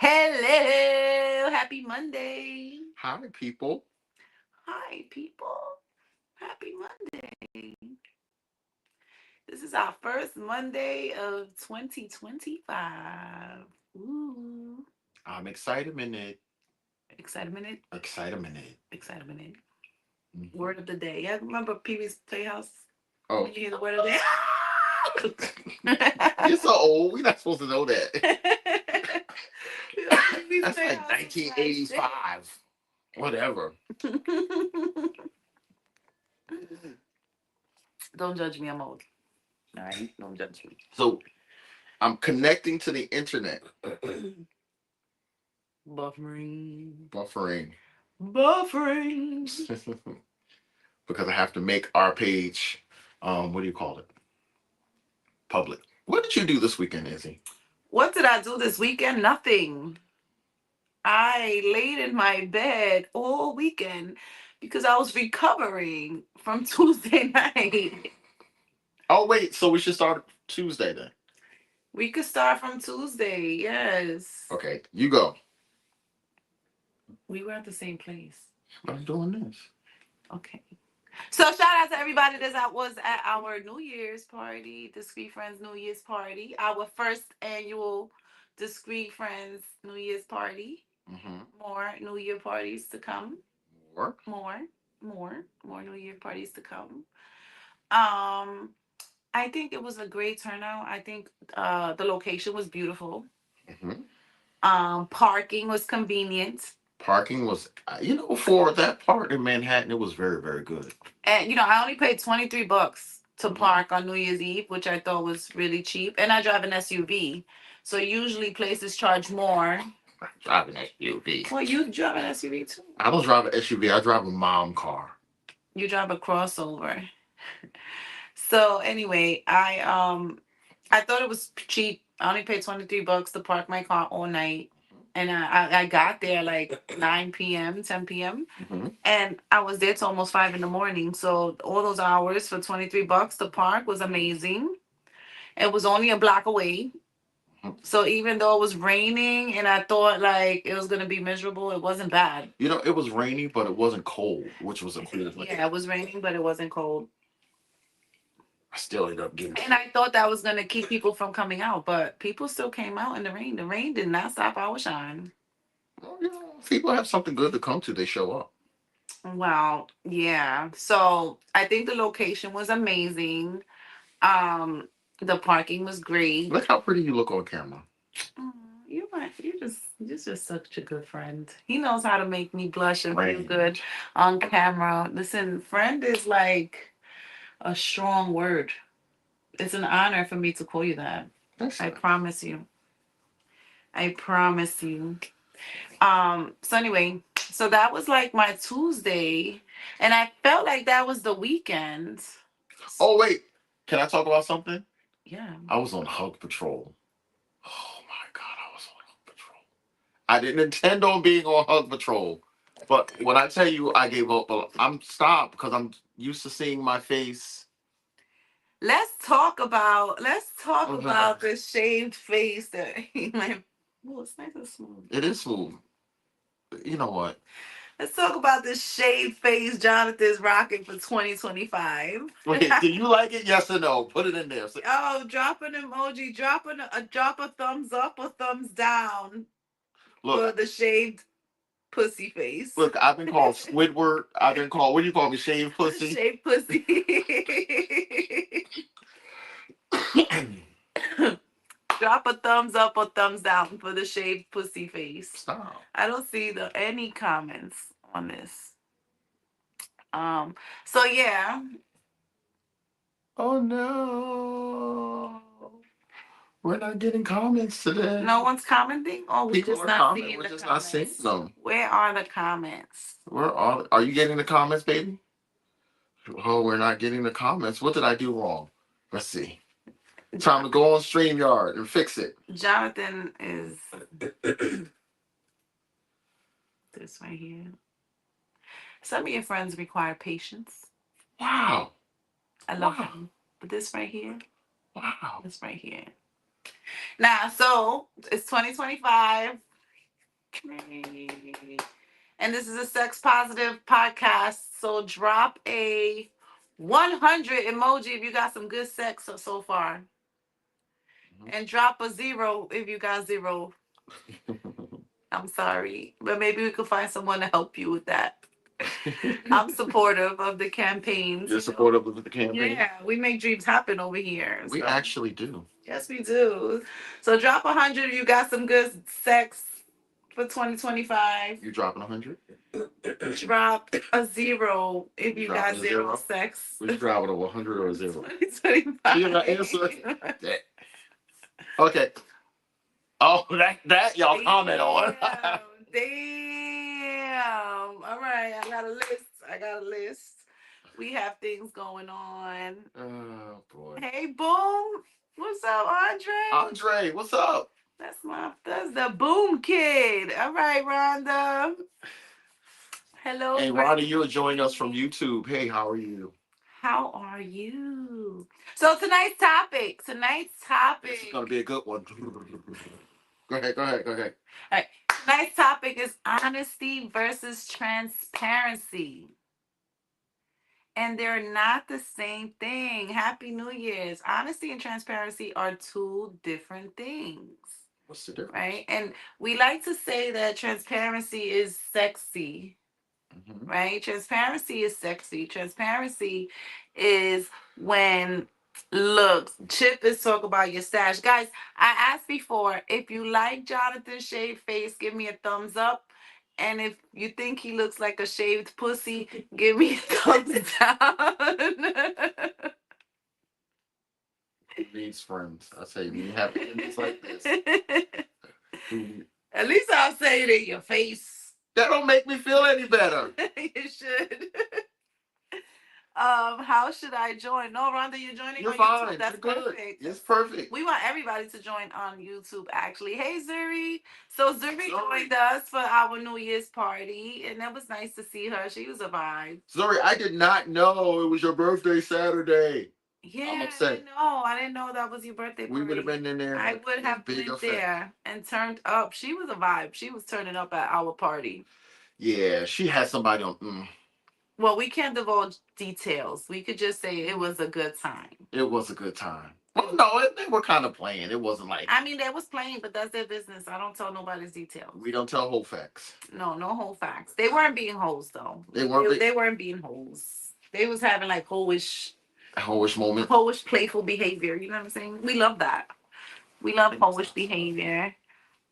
Hello, happy Monday. Hi, people. Hi, people. Happy Monday. This is our first Monday of 2025. Ooh, I'm excited minute. excitement, Excited minute. excitement. Mhm. Word of the day. Yeah, remember Pee Wee's Playhouse? Oh, When you hear the word of the you're day? so old. We're not supposed to know that. Pee Wee's That's like Playhouse was my shit. 1985. Whatever. Don't judge me, I'm old. All right? Don't judge me. So I'm connecting to the internet. Buffering. Buffering. Buffering. Because I have to make our page, what do you call it? Public. What did you do this weekend, Izzy? What did I do this weekend? Nothing. I laid in my bed all weekend because I was recovering from Tuesday night. Oh, wait. So we should start Tuesday then. We could start from Tuesday, yes. Okay, you go. We were at the same place. I'm doing this. Okay. So shout out to everybody that was at our New Year's party, Discreet Friends New Year's party, our first annual Discreet Friends New Year's party. Mm-hmm. More New Year parties to come. More. More, more New Year parties to come. Um, I think it was a great turnout. I think the location was beautiful. Mm-hmm. Parking was convenient. Parking was, for that part in Manhattan, it was very, very good. And I only paid $23 to Mhm. park on New Year's Eve, which I thought was really cheap. And I drive an SUV. So usually places charge more. I drive an SUV. Well, you drive an SUV too. I don't drive an SUV. I drive a mom car. You drive a crossover. So anyway, I thought it was cheap. I only paid $23 to park my car all night. And I got there like 9 p.m., 10 p.m. Mm-hmm. And I was there till almost 5 in the morning. So all those hours for $23 to park was amazing. It was only a block away. So even though it was raining and I thought like it was gonna be miserable, it wasn't bad. It was raining, but it wasn't cold, which was a cool thing. Yeah, it was raining, but it wasn't cold. I still ended up getting. And I thought that was gonna keep people from coming out, but people still came out in the rain. The rain did not stop our shine. Well, if people have something good to come to, they show up. Well, yeah. So I think the location was amazing. The parking was great. Look how pretty you look on camera. Aw, you're just such a good friend. He knows how to make me blush and feel good Friend. on camera. Listen, friend is like a strong word. It's an honor for me to call you that. That's I nice. promise you. I promise you. So anyway, so that was like my Tuesday, and I felt like that was the weekend. Oh, wait. Can I talk about something? Yeah. I was on Hug Patrol. Oh, my God. I was on Hug Patrol. I didn't intend on being on Hug Patrol. But when I tell you I gave up, I'm stopped because I'm used to seeing my face. Let's talk about this shaved face that my oh, it's nice and smooth. It is smooth. You know what? Let's talk about this shaved face Jonathan's rocking for 2025. Okay, do you like it? Yes or no? Put it in there. Oh, drop an emoji, drop a thumbs up or thumbs down for Look, the shaved pussy face. look. I've been called Squidward. I've been called. What do you call me? Shaved pussy. Shaved pussy. Drop a thumbs up or thumbs down for the shaved pussy face. Stop. I don't see any comments on this. Um, so yeah, Oh no. We're not getting comments today. no one's commenting, or we People just are not commenting. seeing We're the just not seeing comments. them. Where are the comments? Are you getting the comments, baby? Oh, we're not getting the comments. What did I do wrong? Let's see. Time to go on StreamYard and fix it. Jonathan is this right here. Some of your friends require patience. Wow. I love Wow. them, but this right here, Wow. this right here. Now, so it's 2025. Yay. And this is a sex positive podcast. So drop a 100 emoji if you got some good sex so far. And drop a 0 if you got 0. I'm sorry. But maybe we could find someone to help you with that. I'm supportive of the campaigns. You're supportive of the campaign? Yeah, we make dreams happen over here. We actually do. Yes, we do. So drop 100 if you got some good sex for 2025. You dropping 100? Drop a 0 if you got zero sex. We dropping a 100 or a 0? 2025. You got answer? Okay. Oh, that y'all comment on. Damn. All right, I got a list. We have things going on. Oh boy. Hey, Boom. What's up, Andre? Andre, what's up? That's the Boom Kid. All right, Rhonda. Hello. Hey, Rhonda, you are joining us from YouTube. Hey, how are you? How are you? So tonight's topic. This is gonna be a good one. Go ahead. All right. Tonight's topic is honesty versus transparency. And they're not the same thing. Happy New Year's. Honesty and transparency are two different things. What's the difference? Right? And we like to say that transparency is sexy. Mm-hmm. Right? Transparency is sexy. Transparency is when, look, Chip is talking about your stash. Guys, I asked before, if you like Jonathan's shaved face, give me a thumbs up. And if you think he looks like a shaved pussy, give me a thumbs down. Who needs friends? I say, when you have enemies like this. At least I'll say it in your face. That don't make me feel any better. You should. How should I join? No, Rhonda, you're joining. You're on fine. YouTube. That's You're good. Perfect. It's perfect. We want everybody to join on YouTube, actually. Hey, Zuri. So Zuri joined us for our New Year's party, and that was nice to see her. She was a vibe. Zuri, I did not know it was your birthday Saturday. Yeah, I'm upset. I didn't know that was your birthday party. We would have been in there. I would have been there and turned up. She was a vibe. She was turning up at our party. Yeah, she had somebody on. Well, we can't divulge details. We could just say it was a good time. It was a good time. Well, no, they were kind of playing. It wasn't like... I mean, they was playing, but that's their business. I don't tell nobody's details. We don't tell whole facts. No whole facts. They weren't being hoes, though. They weren't being hoes. They was having, like, hoish moment. Hoish playful behavior. You know what I'm saying? We love that. We love hoish behavior.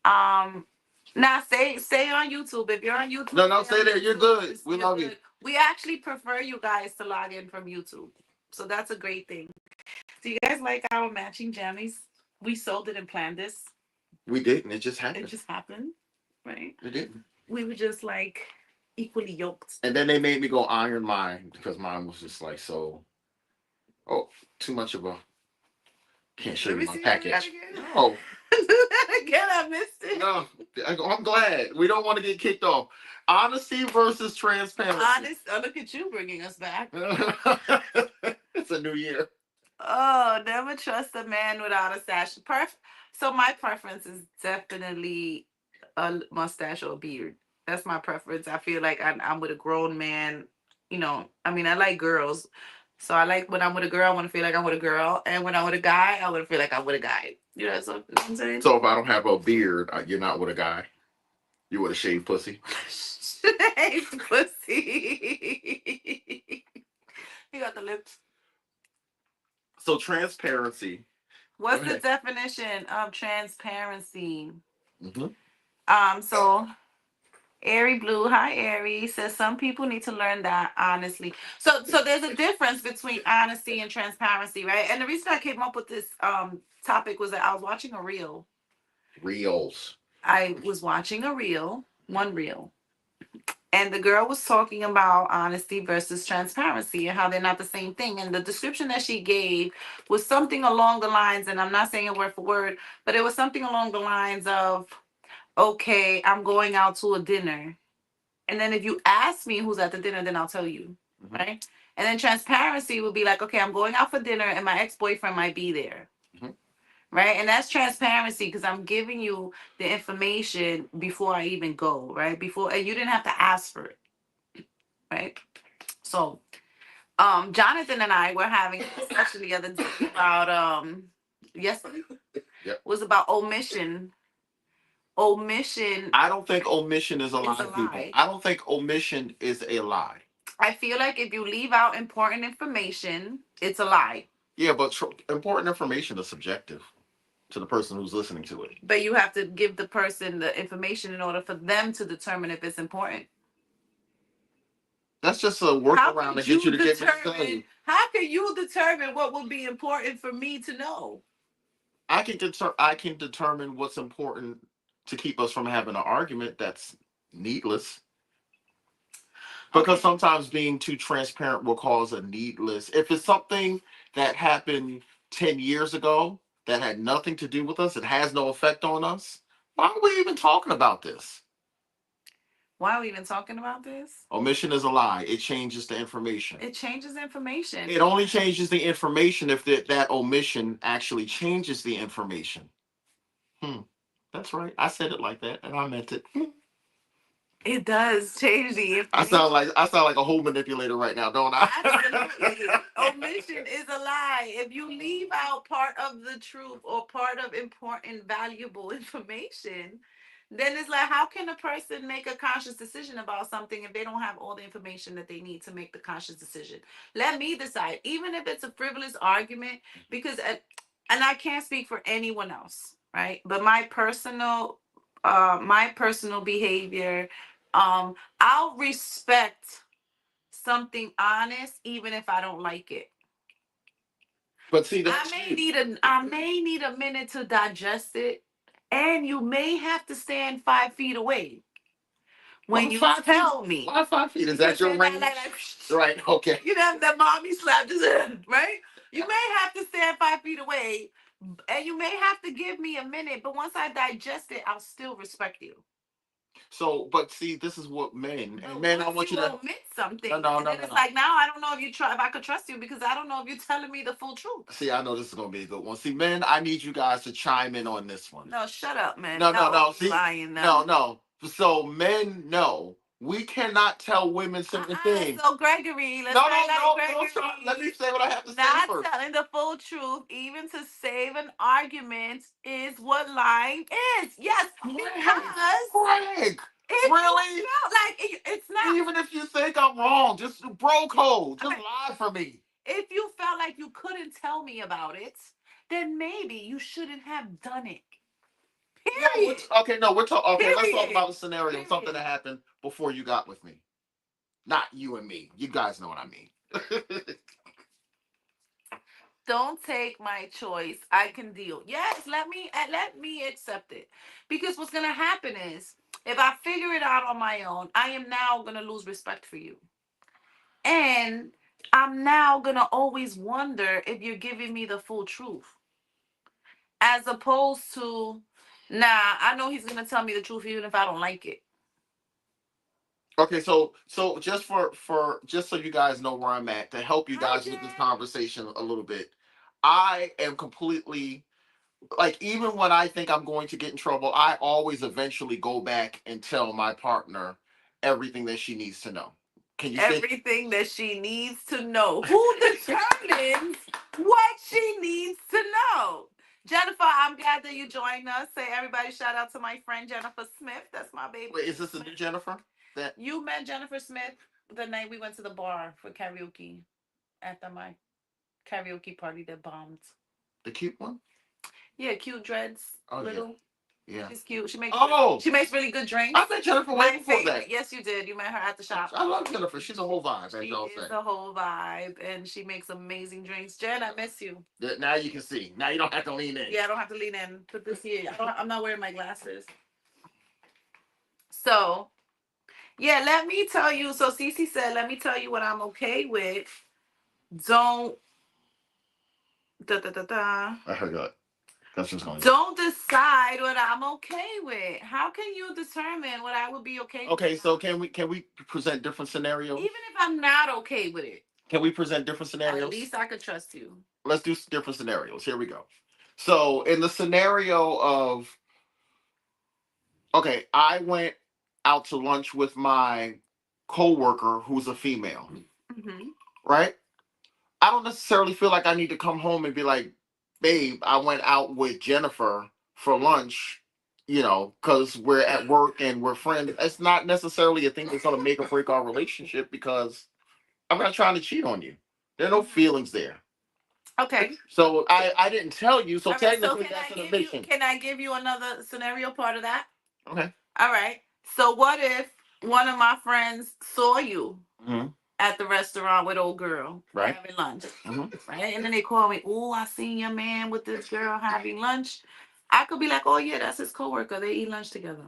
Now, stay on YouTube. If you're on YouTube... No, stay there. You're good. We love you. We actually prefer you guys to log in from YouTube. So that's a great thing. Do you guys like our matching jammies? We sold it and planned this. We didn't. It just happened. It just happened, right? It didn't. We were just like equally yoked. And then they made me go iron mine because mine was just like so... Oh, too much of a... Can't show you my package. No. Again, I missed it. No, I'm glad. We don't want to get kicked off. Honesty versus transparency. Look at you bringing us back. It's a new year. Oh, never trust a man without a stash. So my preference is definitely a mustache or a beard. That's my preference. I feel like I'm with a grown man. You know, I mean, I like girls. So I like when I'm with a girl, I want to feel like I'm with a girl. And when I'm with a guy, I want to feel like I'm with a guy. You know what I'm saying? So if I don't have a beard, you're not with a guy? You with a shaved pussy? Shaved pussy. You got the lips. So transparency. What's the definition of transparency? Mm-hmm. So Airy Blue, hi Airy, says some people need to learn that honestly. So there's a difference between honesty and transparency, right? And the reason I came up with this topic was that I was watching a reel. Reels. I was watching a reel, one reel. And the girl was talking about honesty versus transparency and how they're not the same thing. And the description that she gave was something along the lines, and I'm not saying it word for word, but it was something along the lines of, okay, I'm going out to a dinner. And then if you ask me who's at the dinner, then I'll tell you, mm-hmm. Right? And then transparency would be like, okay, I'm going out for dinner and my ex-boyfriend might be there. Mm-hmm. right? And that's transparency because I'm giving you the information before I even go, right? Before, and you didn't have to ask for it, right? So, Jonathan and I were having a discussion the other day about yesterday Yep. was about omission. Omission I don't think omission is a is a lie, people. lie. I don't think omission is a lie. I feel like if you leave out important information, it's a lie. Yeah, but important information is subjective to the person who's listening to it. But you have to give the person the information in order for them to determine if it's important. That's just a workaround to get you to get me to tell you. How can you determine what would be important for me to know? I can determine what's important to keep us from having an argument that's needless. Because sometimes being too transparent will cause a needless. If it's something that happened 10 years ago that had nothing to do with us, it has no effect on us, why are we even talking about this? Why are we even talking about this? Omission is a lie. It changes the information. It changes information. It only changes the information if that omission actually changes the information. That's right. I said it like that, and I meant it. It does change the information. I sound like a whole manipulator right now, don't I? Absolutely. Omission is a lie. If you leave out part of the truth or part of important, valuable information, then it's like, how can a person make a conscious decision about something if they don't have all the information that they need to make the conscious decision? Let me decide, even if it's a frivolous argument, because, and I can't speak for anyone else, right? But my personal behavior, I'll respect something honest even if I don't like it. But see, I may need a minute to digest it, and you may have to stand 5 feet away when you tell me. Why 5 feet? Is that your range? Right. Okay. You know that mommy slap, just right. You may have to stand 5 feet away, and you may have to give me a minute. But once I digest it, I'll still respect you. So, but see, this is what men. I want you to admit something. No. It's like, now I don't know if I could trust you because I don't know if you're telling me the full truth. See, I know this is gonna be a good one. See, men, I need you guys to chime in on this one. No, shut up, man. No. See, lying now. No. So, men, no. We cannot tell women certain things. So Gregory, no. Let me say what I have to say first. Not telling the full truth, even to save an argument, is what lying is. Yes, Greg. Really? It's not. Even if you think I'm wrong, just bro code. Just lie for me. If you felt like you couldn't tell me about it, then maybe you shouldn't have done it. Period. Yeah, okay, no, we're talking. Okay, let's talk about a scenario, something that happened before you got with me. Not you and me. You guys know what I mean. Don't take my choice. I can deal. Yes, let me accept it. Because what's gonna happen is, if I figure it out on my own, I am now gonna lose respect for you. And I'm now gonna always wonder if you're giving me the full truth. As opposed to, nah, I know he's gonna tell me the truth even if I don't like it. Okay, so just just so you guys know where I'm at, to help you guys with this conversation a little bit, I am completely, like, even when I think I'm going to get in trouble, I always eventually go back and tell my partner everything that she needs to know. Can you everything that she needs to know? Who determines what she needs to know? Jennifer, I'm glad that you joined us. Say, everybody, shout out to my friend Jennifer Smith. That's my baby. Wait, is this a new Jennifer? That you met Jennifer Smith the night we went to the bar for karaoke after my karaoke party that bombed. The cute one? Yeah, cute dreads. Oh, little. Yeah. She's cute. She makes really good drinks. I met Jennifer way before that. Yes, you did. You met her at the shop. I love Jennifer. She's a whole vibe, as y'all say. She's a whole vibe, and she makes amazing drinks. Jen, I miss you. Now you can see. Now you don't have to lean in. Yeah, I don't have to lean in. Put this here. I'm not wearing my glasses. So, yeah, let me tell you. So Cece said, let me tell you what I'm okay with. Don't. I heard that. That's just going. Don't decide what I'm okay with. How can you determine what I would be okay with? Okay, so can we present different scenarios? Even if I'm not okay with it. Can we present different scenarios? At least I could trust you. Let's do different scenarios. Here we go. So in the scenario of, okay, I went out to lunch with my coworker who's a female, Mm-hmm. right? I don't necessarily feel like I need to come home and be like, babe, I went out with Jennifer for lunch, because we're at work and we're friends. It's not necessarily a thing that's going to make or break our relationship because I'm not trying to cheat on you. There are no feelings there. Okay. So I didn't tell you. So All right. So technically, can that's I an give you? admission. Can I give you another scenario part of that? Okay. All right. So what if one of my friends saw you Hmm. at the restaurant with old girl Right. having lunch, Hmm. right? And then they call me, oh, I seen your man with this girl having lunch. I could be like, oh yeah, that's his coworker. They eat lunch together.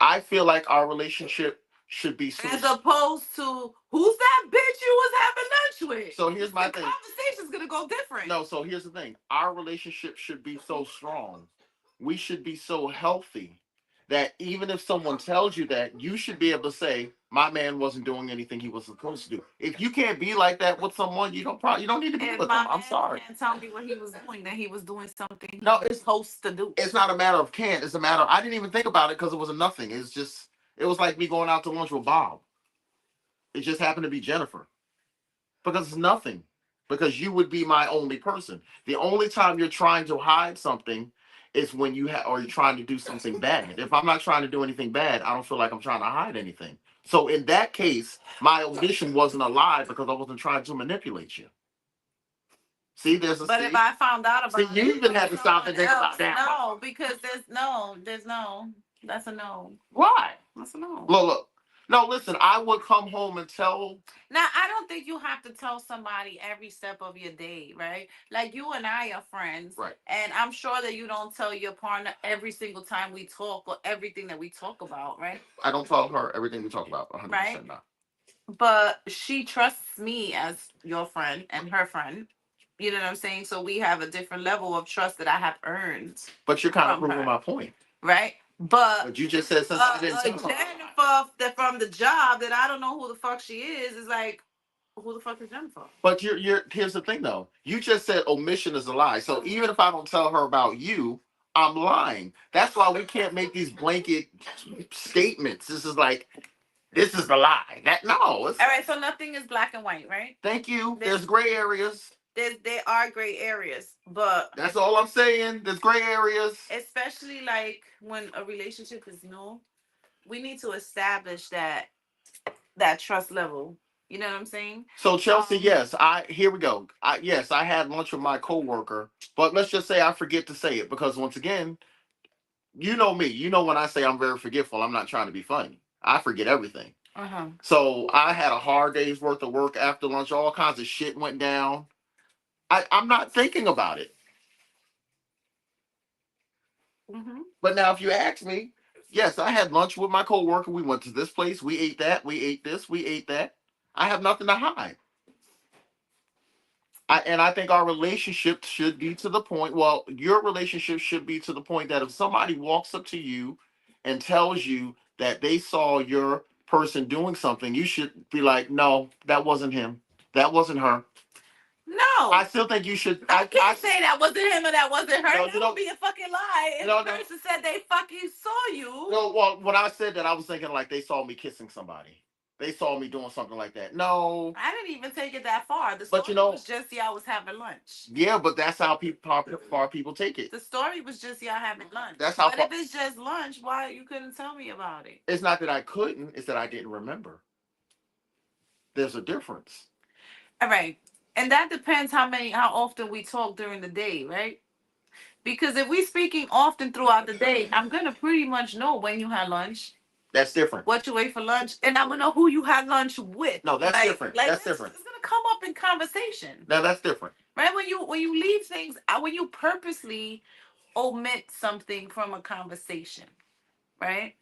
I feel like our relationship should be so. As opposed to who's that bitch you was having lunch with? So here's my The thing. conversation's gonna go different. No, so here's the thing. Our relationship should be so strong. We should be so healthy that even if someone tells you that, you should be able to say, "My man wasn't doing anything he was supposed to do." If you can't be like that with someone, you don't need to be If with my them. man I'm sorry. can't tell me what he was doing, then he was doing something he No, was supposed to do. it's not a matter of can't. It's a matter of, I didn't even think about it because it was a nothing. It's just it was like me going out to lunch with Bob. It just happened to be Jennifer. Because it's nothing. Because you would be my only person. The only time you're trying to hide something is when or you're trying to do something bad. If I'm not trying to do anything bad, I don't feel like I'm trying to hide anything. So in that case, my omission wasn't a lie because I wasn't trying to manipulate you. See, there's a But if I found out see. about You it even from had to stop and someone think else, about that one. no, because there's no. That's a no. Why? That's a no. Look. No, listen. I would come home and tell. Now, I don't think you have to tell somebody every step of your day, right? Like you and I are friends. Right. And I'm sure that you don't tell your partner every single time we talk or everything that we talk about, right? I don't tell her everything we talk about. 100% Right? not. But she trusts me as your friend and her friend. You know what I'm saying? So we have a different level of trust that I have earned But you're kind of from proving her, my point. right? But But you just said since I didn't tell her. Jennifer that from the job that I don't know who the fuck she is like, who the fuck is Jennifer? But you're here's the thing though. You just said omission is a lie. So even if I don't tell her about you, I'm lying. That's why we can't make these blanket statements. This is the lie. That no. All right, so nothing is black and white, right? Thank you. There's gray areas. There are gray areas, but that's all I'm saying. There's gray areas. Especially like when a relationship is new, we need to establish that trust level. You know what I'm saying? So Chelsea, yes, here we go. Yes, I had lunch with my coworker, but let's just say I forget to say it because once again, you know me. You know when I say I'm very forgetful, I'm not trying to be funny. I forget everything. Uh-huh. So I had a hard day's worth of work after lunch. All kinds of shit went down. I'm not thinking about it. Mm-hmm. But now, if you ask me, yes, I had lunch with my coworker. We went to this place. We ate that. We ate this. We ate that. I have nothing to hide. And I think our relationship should be to the point. Well, your relationship should be to the point that if somebody walks up to you and tells you that they saw your person doing something, you should be like, "No, that wasn't him. That wasn't her." No, I still think you should. I can't say that wasn't him or that wasn't her. No, That would be a fucking lie. If no, the person said they fucking saw you. No, well, when I said that, I was thinking like they saw me kissing somebody. They saw me doing something like that. No, I didn't even take it that far. The but story was just y'all was having lunch. yeah, but that's how far people take it. The story was just y'all having lunch. That's how. But if it's just lunch, why you couldn't tell me about it? It's not that I couldn't; it's that I didn't remember. There's a difference. All right, and that depends how often we talk during the day, right? Because if we speaking often throughout the day, I'm gonna pretty much know when you had lunch. That's different. What you ate for lunch, and I'm gonna know who you had lunch with. No, that's different. That's different. It's gonna come up in conversation. Now that's different. Right? When you leave things, when you purposely omit something from a conversation, right?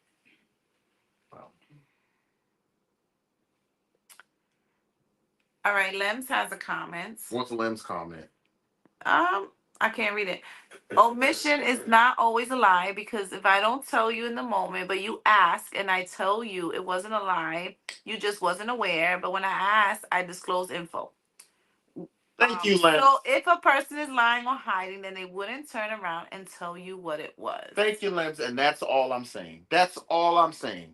Well, All right, Lems has a comment. what's Lem's comment? I can't read it. Omission is not always a lie because if I don't tell you in the moment, but you ask and I tell you it wasn't a lie, you just wasn't aware. But when I ask, I disclose info. Thank you, Lance. So if a person is lying or hiding, then they wouldn't turn around and tell you what it was. Thank you, Lance. And that's all I'm saying. That's all I'm saying.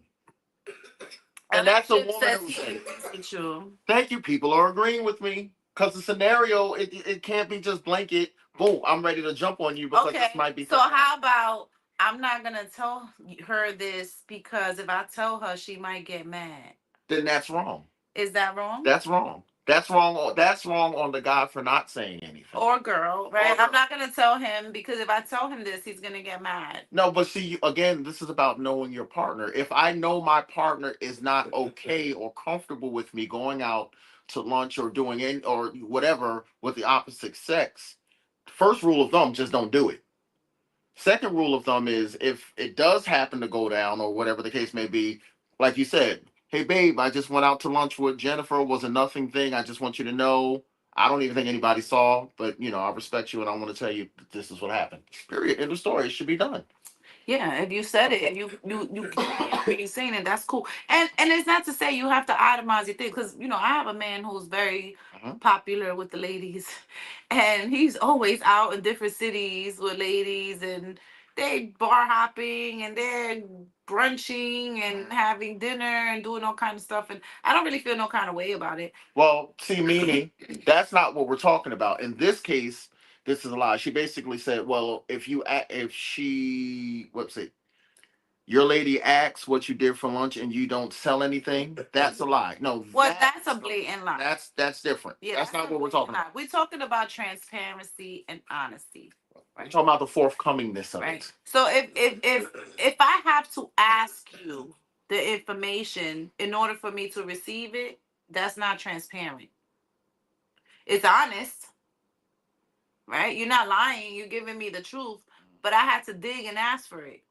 And Ellen that's a Chip woman says who he said, agrees with you. thank you, people are agreeing with me. Because the scenario, it can't be just blanket, boom, I'm ready to jump on you because this Okay. might be. So how about I'm not gonna tell her this because if I tell her, she might get mad. Then that's wrong. Is that wrong? That's wrong. That's wrong. That's wrong on the guy for not saying anything. Or girl, right? I'm not gonna tell him because if I tell him this, he's gonna get mad. No, but see, again, this is about knowing your partner. If I know my partner is not okay or comfortable with me going out to lunch or doing any or whatever with the opposite sex, first rule of thumb, just don't do it. Second rule of thumb is if it does happen to go down or whatever the case may be, like you said, hey babe, I just went out to lunch with Jennifer. It was a nothing thing. I just want you to know. I don't even think anybody saw, but I respect you and I want to tell you this is what happened. Period. End of story. It should be done. Yeah, if you said it and you clear what you're saying it, that's cool. And it's not to say you have to itemize your thing because I have a man who's very popular with the ladies, and he's always out in different cities with ladies, and they bar hopping and they're brunching and having dinner and doing all kind of stuff, and I don't really feel no kind of way about it. Well, see, meaning that's not what we're talking about. In this case, this is a lie. She basically said, "Well, if she, what's it? Your lady asks what you did for lunch and you don't sell anything, that's a lie. No, Well, that's a blatant lie. That's different. Yeah, that's not what we're talking about. We're talking about transparency and honesty. We're talking about the forthcomingness of Right. it. So if I have to ask you the information in order for me to receive it, that's not transparent. It's honest, right? You're not lying. You're giving me the truth, but I had to dig and ask for it.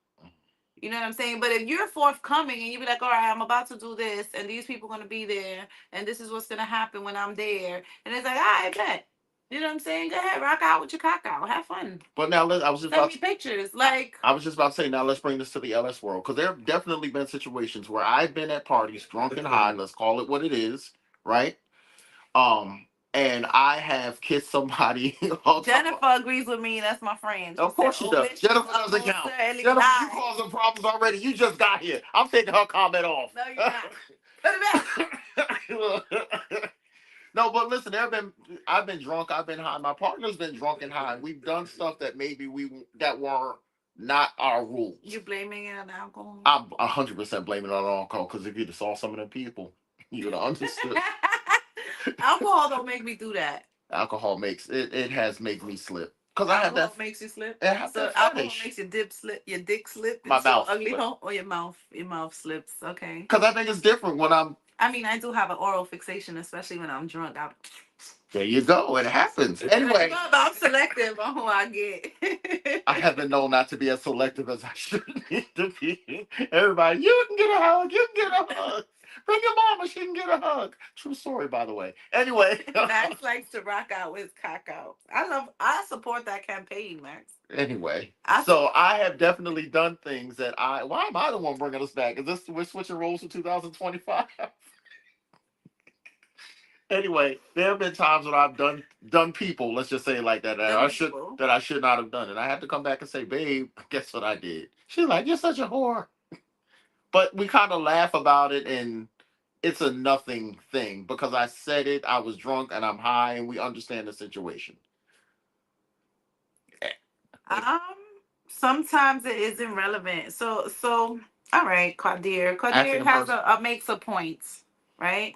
You know what I'm saying? But if you're forthcoming and you be like, all right, I'm about to do this, and these people are gonna be there, and this is what's gonna happen when I'm there, and it's like, I bet. You know what I'm saying? Go ahead, rock out with your cock out, have fun. But now I was just Send about me pictures. Like I was just about to say, now let's bring this to the LS world because there have definitely been situations where I've been at parties, drunk and high. Let's call it what it is, right? Um, and I have kissed somebody. Jennifer agrees with me. That's my friend. Of course she does. Jennifer doesn't count. Jennifer, you causing problems already. You just got here. I'm taking her comment off. No, you're not. Put it back. No, but listen, I've been drunk, I've been high. My partner's been drunk and high. We've done stuff that maybe that were not our rules. You blaming it on alcohol? I'm 100% blaming it on alcohol because if you'd have saw some of them people, you would have understood. Alcohol don't make me do that. Alcohol makes it. It has made me slip because I have that. Makes you slip. I have So that alcohol fetish. makes your your dick slip. My mouth. Ugly hole or your mouth slips. Okay. Because I think it's different when I'm. I mean, I do have an oral fixation, especially when I'm drunk. There you go. It happens. Anyway. I'm selective on who I get. I have been known not to be as selective as I should need to be. Everybody, you can get a hug. You can get a hug. Bring your mama. She can get a hug. True story, by the way. Anyway. Max likes to rock out with cock out. I support that campaign, Max. Anyway. So I have definitely done things that why am I the one bringing us back? Is this, we're switching roles to 2025? Anyway, there have been times when I've done people, let's just say it like that, that I should not have done. And I have to come back and say, babe, guess what I did? She's like, you're such a whore. But we kind of laugh about it and it's a nothing thing because I said it, I was drunk and I'm high and we understand the situation. Um, Sometimes it isn't relevant. So all right, Qadir. Qadir has a makes a point, right?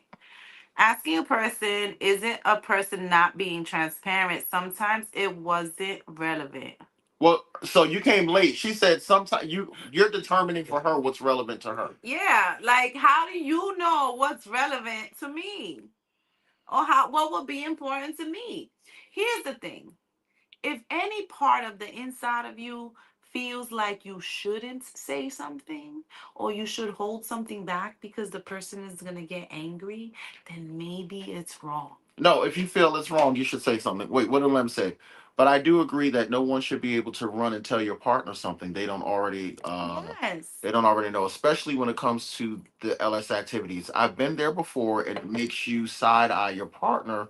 Asking a person isn't a person not being transparent. Sometimes it wasn't relevant. Well, so you came late. She said sometimes you're determining for her what's relevant to her. Yeah, like how do you know what's relevant to me? Or what would be important to me? Here's the thing. If any part of the inside of you feels like you shouldn't say something or you should hold something back because the person is going to get angry, then maybe it's wrong. No, if you feel it's wrong, you should say something. Wait, what did Lem say? But I do agree that no one should be able to run and tell your partner something they don't already Yes. they don't already know, especially when it comes to the LS activities. I've been there before and it makes you side eye your partner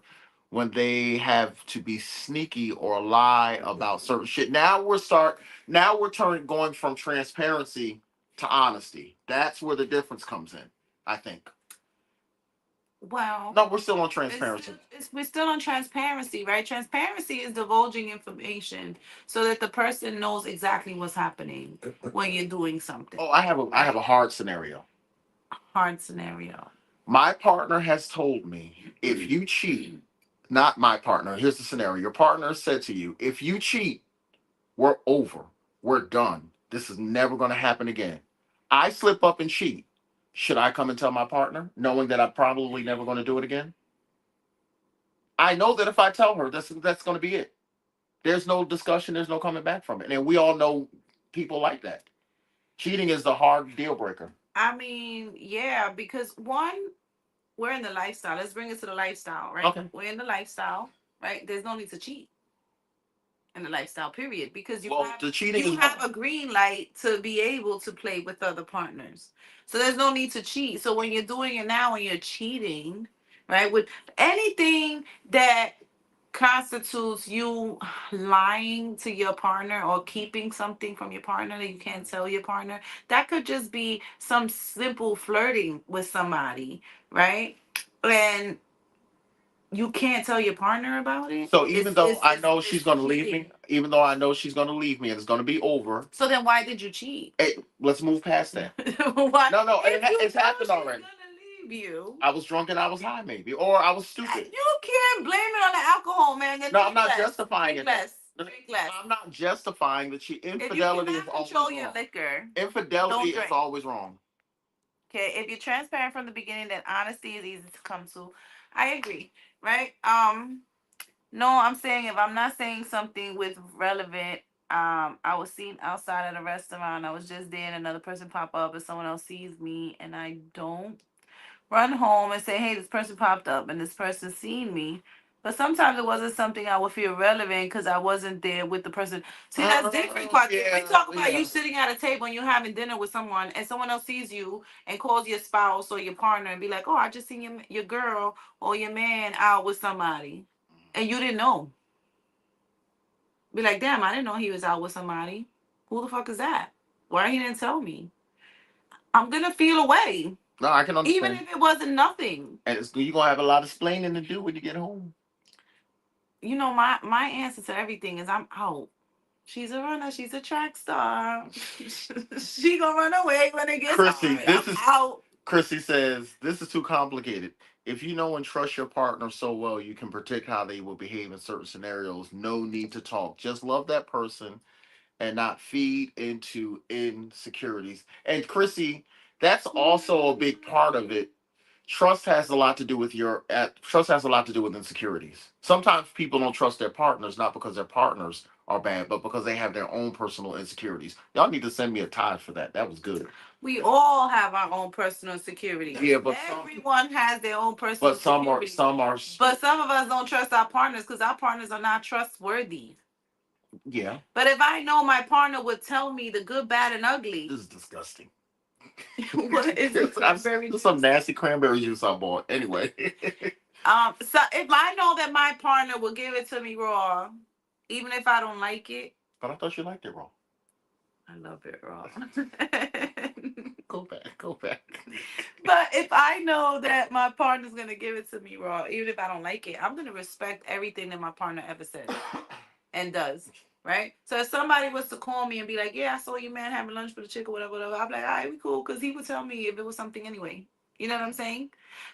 when they have to be sneaky or lie about certain shit. Now we're turning going from transparency to honesty. That's where the difference comes in, I think. Well, No, we're still on it's transparency. still we're still on transparency, right? Transparency is divulging information so that the person knows exactly what's happening when you're doing something. Oh, I have Right? a hard scenario. Hard scenario. My partner has told me if you cheat, not my partner, here's the scenario. Your partner said to you, if you cheat, we're over. We're done. This is never going to happen again. I slip up and cheat. Should I come and tell my partner, knowing that I'm probably never going to do it again? I know that if I tell her, that's going to be it. There's no discussion. There's no coming back from it. And we all know people like that. Cheating is the hard deal breaker. I mean, yeah, because one, we're in the lifestyle. Let's bring it to the lifestyle, right? Okay. We're in the lifestyle, right? There's no need to cheat in the lifestyle, period, because Well, the cheating you is have wrong. a green light to be able to play with other partners. So there's no need to cheat. So when you're doing it now and you're cheating, right, with anything that constitutes you lying to your partner or keeping something from your partner that you can't tell your partner, that could just be some simple flirting with somebody, right? And you can't tell your partner about it. So even though I know she's It's going to leave cheating. me, even though I know she's going to leave me and it's going to be over, So then why did you cheat? hey, let's move past that. Why? No, no, If you it's know happened she's already. gonna leave you, I was drunk and I was high, maybe, or I was stupid. you can't blame it on the alcohol, man. Then No, I'm drink not less. justifying Drink it. less. Drink less. I'm not justifying the cheat. If you Infidelity is cannot always control your wrong. liquor, Infidelity don't is drink. always wrong. Okay, if you're transparent from the beginning, then honesty is easy to come to. I agree, right? No, I'm saying if I'm not saying something with relevant, I was seen outside at a restaurant. I was just there, and another person pop up, and someone else sees me, and I don't run home and say, "Hey, this person popped up, and this person seen me." But sometimes it wasn't something I would feel relevant because I wasn't there with the person. See, that's different. Part. If we talk about you sitting at a table and you're having dinner with someone, and someone else sees you and calls your spouse or your partner and be like, "Oh, I just seen your girl or your man out with somebody," and you didn't know. Be like, "Damn, I didn't know he was out with somebody. Who the fuck is that? Why he didn't tell me?" I'm gonna feel away, No, I can even understand. if it wasn't nothing. And you're gonna have a lot of explaining to do when you get home. You know, my answer to everything is I'm out. She's a runner. She's a track star. She gonna run away when it gets Chrissy, hard. I'm this is out. Chrissy says this is too complicated. If you know and trust your partner so well, you can predict how they will behave in certain scenarios. No need to talk. Just love that person and not feed into insecurities. And Chrissy, that's also a big part of it. Trust has a lot to do with trust has a lot to do with insecurities. Sometimes people don't trust their partners not because their partners are bad, but because they have their own personal insecurities. Y'all need to send me a tithe for that. That was good. We all have our own personal security. Yeah, but everyone has their own personal security. But some of us don't trust our partners because our partners are not trustworthy. Yeah. But if I know my partner would tell me the good, bad, and ugly. This is disgusting. What is it? Cranberry There's some nasty cranberry juice I bought. Anyway. So if I know that my partner will give it to me raw, even if I don't like it. But I thought you liked it raw. I love it raw. Go back. Go back. But if I know that my partner's gonna give it to me raw, even if I don't like it, I'm gonna respect everything that my partner ever says and does. Right? So if somebody was to call me and be like, "Yeah, I saw your man having lunch with a chick or whatever, whatever," I'm like, "All right, we cool," because he would tell me if it was something anyway. You know what I'm saying?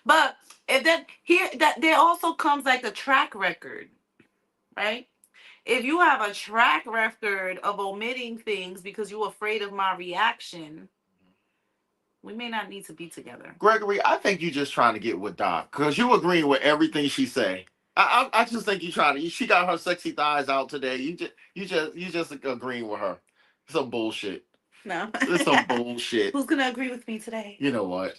But if that there also comes like a track record, right? If you have a track record of omitting things because you're afraid of my reaction, we may not need to be together. Gregory, I think you're just trying to get with Doc because you agreeing with everything she say. I just think you're trying to. She got her sexy thighs out today. You just agreeing with her. Some bullshit. No. It's some bullshit. Who's gonna agree with me today? You know what?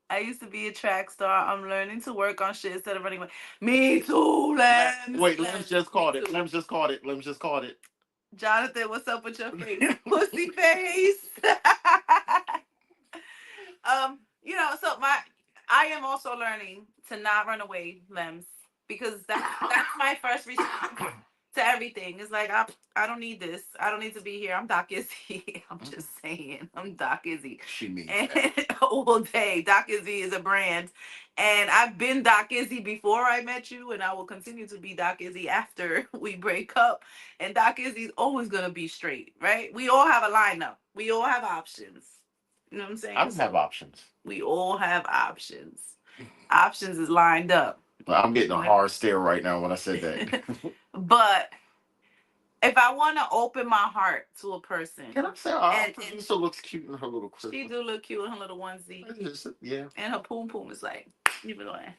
I used to be a track star. I'm learning to work on shit instead of running away. Me too, Lems. Wait, Lems just called it. Lems just called it. Lems just called it. Jonathan, what's up with your face? Pussy face. So I am also learning to not run away, Lems, because that's my first response to everything. It's like I don't need this. I don't need to be here. I'm Doc Izzy. I'm just saying. I'm Doc Izzy. She means And that. all day, Doc Izzy is a brand. And I've been Doc Izzy before I met you, and I will continue to be Doc Izzy after we break up. And Doc Izzy's always gonna be straight, right? We all have a lineup. We all have options. You know what I'm I saying? don't have So options. we all have options. Options is lined up. But I'm getting a But hard stare right now when I said that. but if I want to open my heart to a person, Can I say our and producer looks cute in her little she Christmas? do look cute in her little onesie, Yeah. and her poom poom is like, you be going.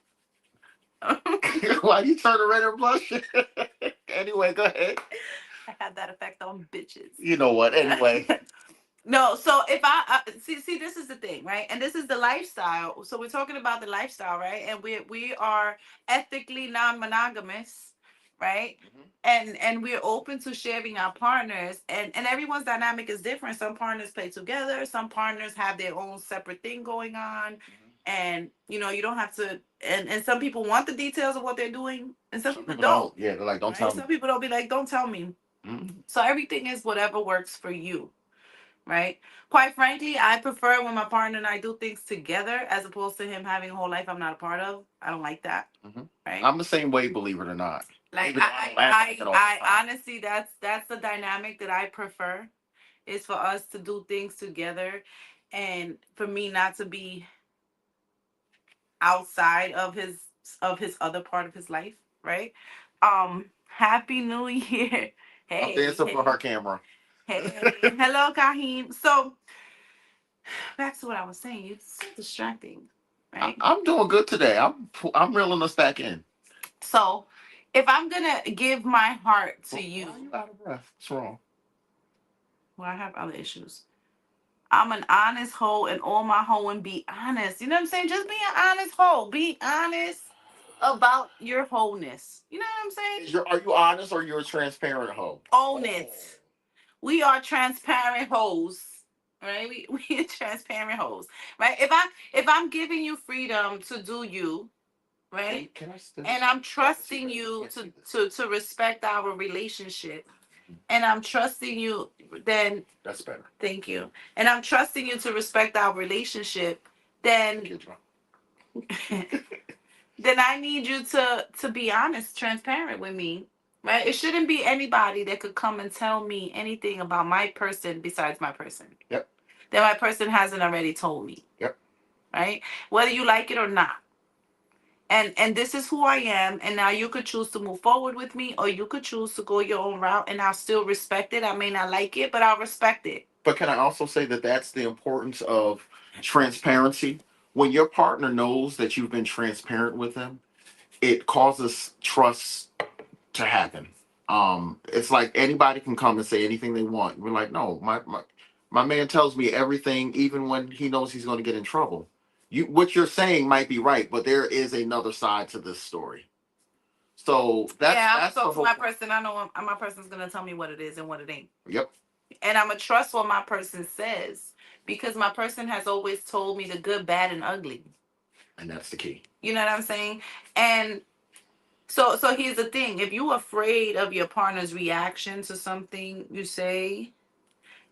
Why you turning red and blushing? Anyway, go ahead. I have that effect on bitches. You know what? Anyway. No, so if I see, this is the thing, right? And this is the lifestyle. So we're talking about the lifestyle, right? And we are ethically non-monogamous, right? Mhm. And we're open to sharing our partners, and everyone's dynamic is different. Some partners play together, some partners have their own separate thing going on, and you don't have to. And some people want the details of what they're doing, and some people don't. Yeah, they're like, don't Right? tell me. Some people don't be like, don't tell me. Mhm. So everything is whatever works for you, right? Quite frankly, I prefer when my partner and I do things together as opposed to him having a whole life I'm not a part of. I don't like that, Mhm. right? I'm the same way, believe it or not. Like Even though I don't laugh at it all the I time. honestly, that's the dynamic that I prefer, is for us to do things together, and for me not to be outside of his other part of his life, right? Happy New Year. I'm Hey, dancing for her hey, camera. hey. Hello, Kahim. So back to what I was saying. It's so distracting, right? I'm doing good today. I'm reeling us back in. So, if I'm gonna give my heart to Why you, are you out of breath? What's wrong? well, I have other issues. I'm an honest hoe, and all my hoeing be honest. You know what I'm saying? Just be an honest hoe. Be honest about your wholeness. You know what I'm saying? Are you honest or you're a transparent hoe? Own it. We are transparent hoes. Right? We are transparent hoes. Right? If I'm giving you freedom to do you, right? Can I still And I'm trusting you to respect our relationship, and I'm trusting you, then That's better. thank you. And I'm trusting you to respect our relationship, then Get drunk. then I need you to be honest, transparent with me. Right? It shouldn't be anybody that could come and tell me anything about my person besides my person. Yep. That my person hasn't already told me. Yep. Right? Whether you like it or not. And this is who I am, and now you could choose to move forward with me, or you could choose to go your own route, and I'll still respect it. I may not like it, but I'll respect it. But can I also say that that's the importance of transparency? When your partner knows that you've been transparent with them, it causes trust to happen. It's like anybody can come and say anything they want. We're like, no, my man tells me everything, even when he knows he's going to get in trouble. What you're saying might be right, but there is another side to this story. So Yeah, I'm that's gonna the talk to whole my point. person. I know my person's gonna tell me what it is and what it ain't, Yep, and I'm gonna trust what my person says, because my person has always told me the good, bad, and ugly. and that's the key. You know what I'm saying? And so here's the thing: if you're afraid of your partner's reaction to something you say,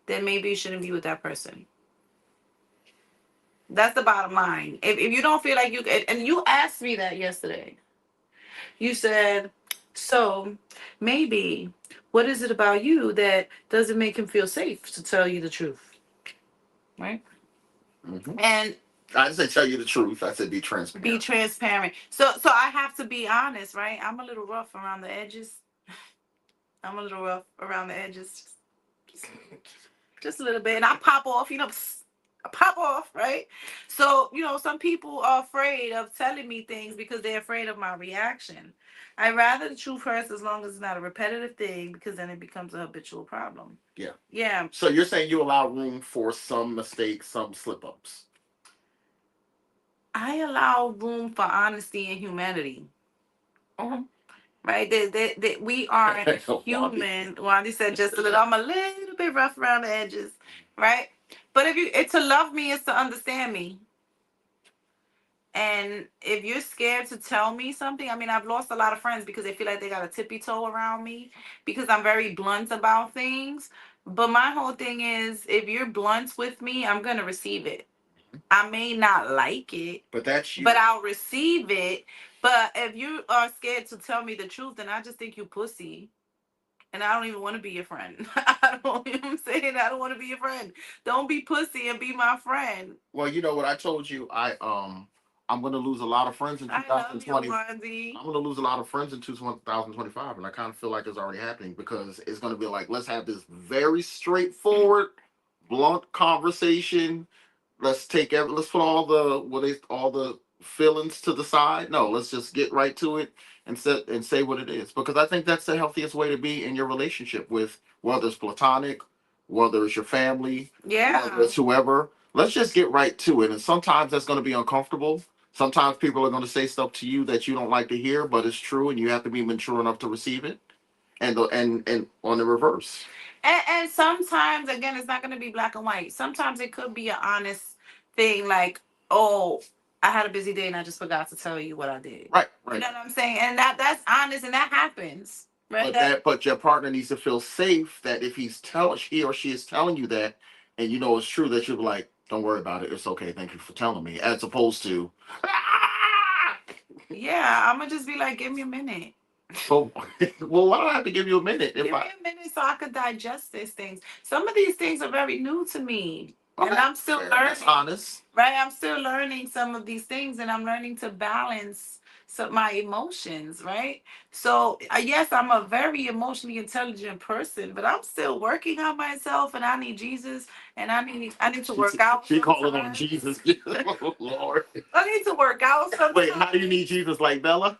then maybe you shouldn't be with that person. That's the bottom line. If you don't feel like you and you asked me that yesterday. You said, so maybe what is it about you that doesn't make him feel safe to tell you the truth? Right? Hmm. And I didn't say tell you the truth. I said be be transparent. transparent. So I have to be honest, right? I'm a little rough around the edges. I'm a little rough around the edges. Just, just a little bit. And I pop off, I pop off, right? So, some people are afraid of telling me things because they're afraid of my reaction. I'd rather the truth hurts as long as it's not a repetitive thing, because then it becomes a habitual problem. Yeah. Yeah. So you're saying you allow room for some mistakes, some slip ups. I allow room for honesty and humanity. Uh-huh. Right? We are human. Wandy said just a little. I'm a little bit rough around the edges. Right? But to love me is to understand me. And if you're scared to tell me something, I mean, I've lost a lot of friends because they feel like they got a tippy toe around me because I'm very blunt about things. But my whole thing is, if you're blunt with me, I'm going to receive it. I may not like it, But that's you. but I'll receive it. But if you are scared to tell me the truth, then I just think you pussy. And I don't even want to be your friend. I don't, you know what I'm saying? I don't want to be your friend. Don't be pussy and be my friend. Well, you know what I told you. I'm gonna lose a lot of friends in I love you, 2020. Wandy. I'm gonna lose a lot of friends in 2025, and I kind of feel like it's already happening because it's gonna be like, let's have this very straightforward, blunt conversation. Let's put all the feelings to the side. No, let's just get right to it and say what it is, because I think that's the healthiest way to be in your relationship, with whether it's platonic, whether it's your family, Yeah. whether it's whoever. Let's just get right to it. And sometimes that's going to be uncomfortable. Sometimes people are going to say stuff to you that you don't like to hear, but it's true, and you have to be mature enough to receive it. And on the reverse. And sometimes, again, it's not going to be black and white. Sometimes it could be an honest thing, like, oh, I had a busy day and I just forgot to tell you what I did. Right, You right. know what I'm saying? And that's honest, and that happens. Right? But your partner needs to feel safe that if he or she is telling you that, and you know it's true, that you're like, don't worry about it. It's okay. Thank you for telling me. As opposed to, Yeah, I'm gonna just be like, give me a minute. well, well, why do I have to give you a minute Give if me I? a minute so I could digest these things. Some of these things are very new to me. And Okay, I'm still fair, learning. that's honest. Right? I'm still learning some of these things, and I'm learning to balance my emotions, right? So, yes, I'm a very emotionally intelligent person, but I'm still working on myself, and I need Jesus, and I need to work out She calling on sometimes. Jesus. Oh, Lord. I need to work out sometimes. Wait, how do you need Jesus like Bella?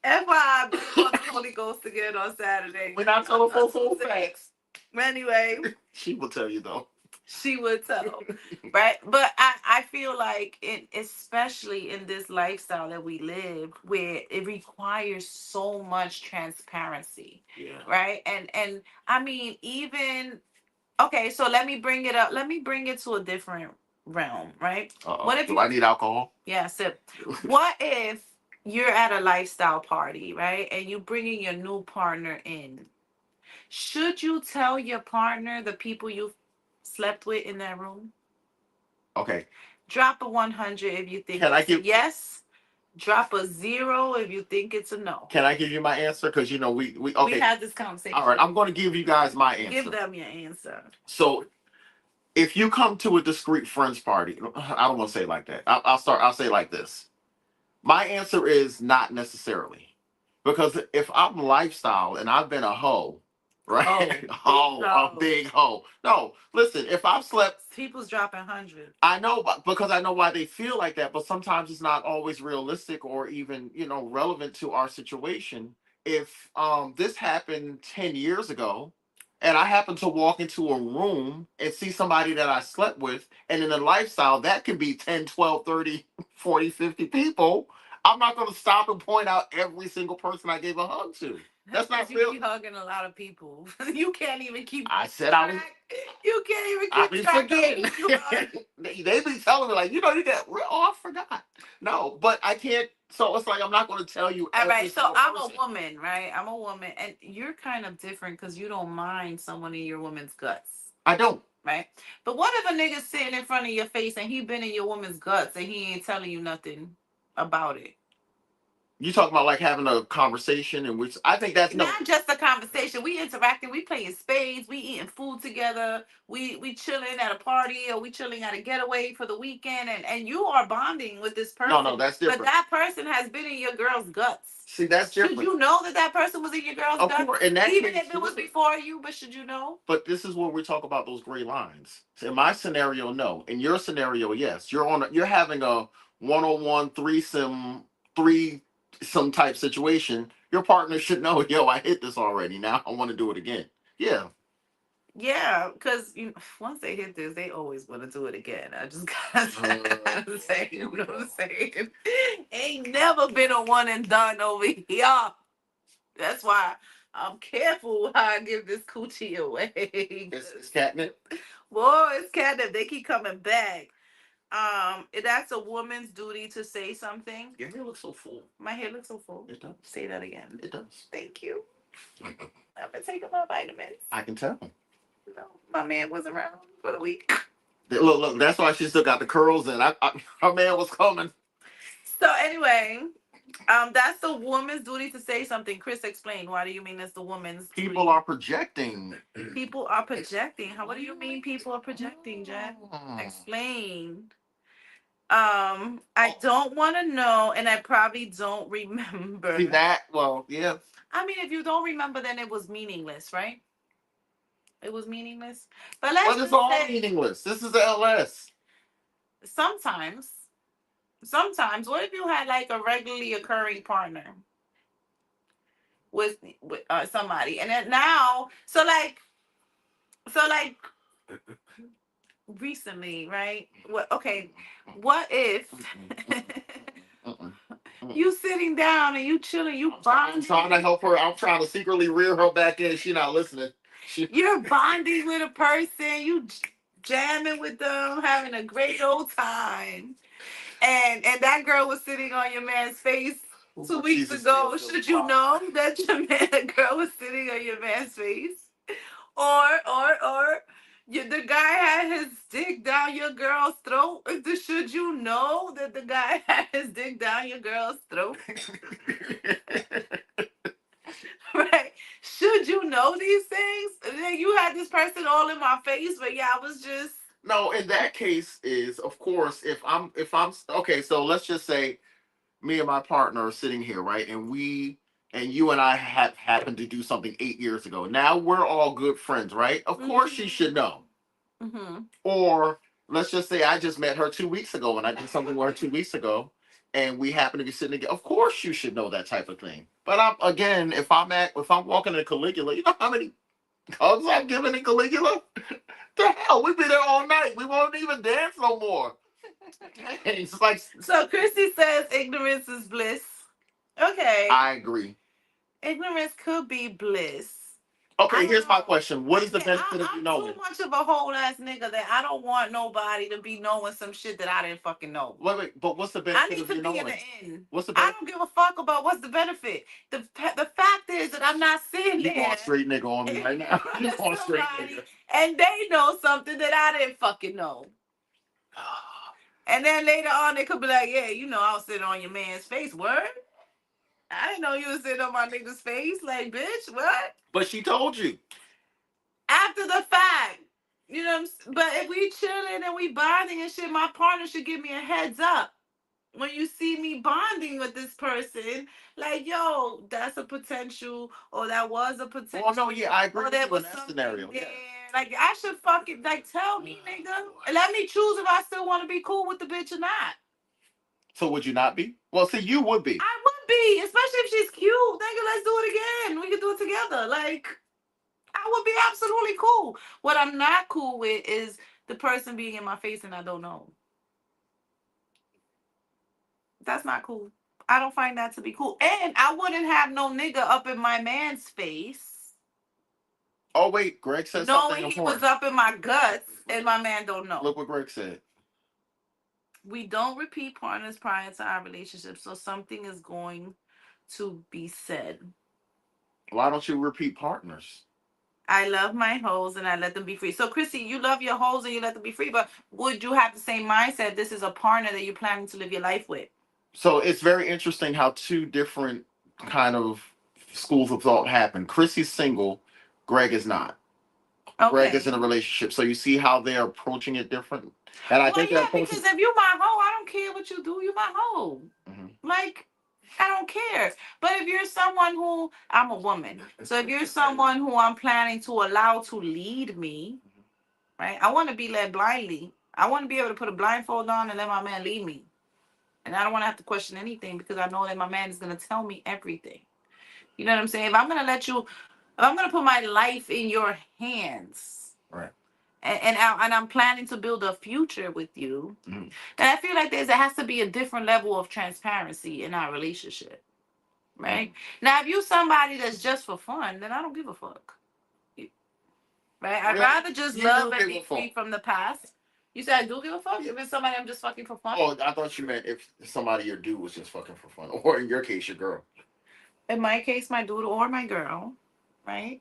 FYI, bring on the Holy Ghost again on Saturday. We're not telling full facts. Anyway, She will tell you though. she would tell, right? But I feel like, especially in this lifestyle that we live, where it requires so much transparency, Yeah. right? And I mean, even okay, so let me bring it up. Let me bring it to a different realm, right? What if do I need alcohol? yeah, sip. What if you're at a lifestyle party, right? And you bringing your new partner in? Should you tell your partner the people you've slept with in that room? Okay. Drop a 100 if you think Can I it's a give? yes. Drop a 0 if you think it's a no. Can I give you my answer? Because you know we We okay. had this conversation. All right. I'm going to give you guys my answer. Give them your answer. So if you come to a discreet friends party, I don't want to say it like that. I'll start. I'll say it like this. My answer is not necessarily, because if I'm lifestyle and I've been a hoe, right? Oh, A big hoe. No, listen. If I've slept, people's dropping 100. I know, because I know why they feel like that, but sometimes it's not always realistic or even, relevant to our situation. If this happened 10 years ago and I happen to walk into a room and see somebody that I slept with, and in a lifestyle that can be 10, 12, 30, 40, 50 people, I'm not going to stop and point out every single person I gave a hug to. That's not you real. be hugging a lot of people. You can't even keep. I said I was. You can't even I keep be track of forgetting. who you hug. They be telling me like, you get real. Oh, I forgot. No, but I can't. So it's like I'm not going to tell you. All right, so I'm person. a woman, right? I'm a woman, and you're kind of different because you don't mind someone in your woman's guts. I don't. Right? But what if a nigga's sitting in front of your face and he been in your woman's guts and he ain't telling you nothing about it? You talking about like having a conversation, and which I think that's not just a conversation. We interacting. We playing spades. We eating food together. We chilling at a party, or we chilling at a getaway for the weekend, and you are bonding with this person. No, that's different. But that person has been in your girl's guts. See, that's different. Should you know that person was in your girl's of guts? course, in that Even case, if it was before you, but should you know? But this is where we talk about those gray lines. So in my scenario, no. In your scenario, yes. You're having a one-on-one three some type situation. Your partner should know, yo, I hit this already. Now I want to do it again. Yeah. Yeah, because once they hit this, they always want to do it again. I just gotta say, you know what I'm saying? Ain't never been a one and done over here. That's why I'm careful how I give this coochie away. It's catnip. Boy, it's catnip. They keep coming back. That's a woman's duty to say something. Your hair looks so full. My hair looks so full. It does. Say that again. It does. Thank you. I've been taking my vitamins. I can tell. No, my man was around for the week. Look. That's why she still got the curls, and her man was coming. So anyway, that's the woman's duty to say something. Chris, explain. Why do you mean it's the woman's People duty? are projecting. People are projecting. How? What do you mean people are projecting, Jen? Explain. I don't want to know, and I probably don't remember. See that? Well, yeah. I mean, if you don't remember, then it was meaningless, right? It was meaningless. But But it's all meaningless. This is LS. Sometimes, sometimes, what if you had like a regularly occurring partner with somebody, and then now, so like recently, right? What? Okay, what if you sitting down and you chilling, you I'm bonding? trying to help her. I'm trying to secretly rear her back in. She not listening. You're bonding with a person, you jamming with them, having a great old time, and that girl was sitting on your man's face 2 weeks ago. Should you know that your man girl was sitting on your man's face? Or the guy had his dick down your girl's throat. Should you know that the guy had his dick down your girl's throat? Right? Should you know these things? You had this person all in my face, but yeah, I was just No, in that case is of course if I'm okay, so let's just say me and my partner are sitting here, right? And you and I have happened to do something 8 years ago. Now we're all good friends, right? Of course she should know. mm-hmm. Or let's just say I just met her 2 weeks ago and I did something with her 2 weeks ago and we happen to be sitting together. Of course you should know that type of thing. But if I'm walking in Caligula, you know how many hugs I've given in Caligula? The hell, we've been there all night. We won't even dance no more. It's like So Christy says ignorance is bliss. Okay. I agree. Ignorance could be bliss. Okay, here's my question. What is the benefit of you I'm knowing? too much of a whole ass nigga that I don't want nobody to be knowing some shit that I didn't fucking know. Wait, but what's the I benefit need of to you be in knowing? the end. What's the I benefit? don't give a fuck about what's the benefit. The fact is that I'm not sitting You going there straight nigga on me right now. You with going straight somebody nigga. and they know something that I didn't fucking know. And then later on they could be like, yeah, you know, I was sitting on your man's face. Word? I didn't know you was sitting on my nigga's face. Like, bitch, what? But she told you. After the fact. You know what I'm saying? But if we chilling and we bonding and shit, my partner should give me a heads up. When you see me bonding with this person, like, yo, that's a potential, or that was a potential. Oh no, yeah, I agree or with there you was in that something scenario. there. Yeah. Like, I should fucking, like, tell me, nigga. And let me choose if I still want to be cool with the bitch or not. So would you not be? Well, see, you would be. I would be, especially if she's cute. Nigga, let's do it again. We can do it together. Like, I would be absolutely cool. What I'm not cool with is the person being in my face and I don't know. That's not cool. I don't find that to be cool. And I wouldn't have no nigga up in my man's face Oh wait, Greg said something knowing he important. was up in my guts and my man don't know. Look what Greg said. We don't repeat partners prior to our relationship, so something is going to be said. Why don't you repeat partners? I love my hoes and I let them be free. So, Chrissy, you love your hoes and you let them be free, but would you have the same mindset? This is a partner that you're planning to live your life with. So it's very interesting how two different kind of schools of thought happen. Chrissy's single, Greg is not. Okay. Greg is in a relationship. So you see how they're approaching it different. And I think yeah, because if you my hoe, I don't care what you do. You my hoe. Mm-hmm. Like, I don't care. But if you're someone who I'm a woman, so if you're someone who I'm planning to allow to lead me, right? I want to be led blindly. I want to be able to put a blindfold on and let my man lead me. And I don't want to have to question anything because I know that my man is going to tell me everything. You know what I'm saying? If I'm going to if I'm going to put my life in your hands, right? And I'm planning to build a future with you, and I feel like there has to be a different level of transparency in our relationship, right? Now, if you somebody that's just for fun, then I don't give a fuck, right? I'd rather just love and be free from the past. You said I do give a fuck if it's somebody I'm just fucking for fun. Oh, I thought you meant if somebody your dude was just fucking for fun, or in your case, your girl. In my case, my dude or my girl, right?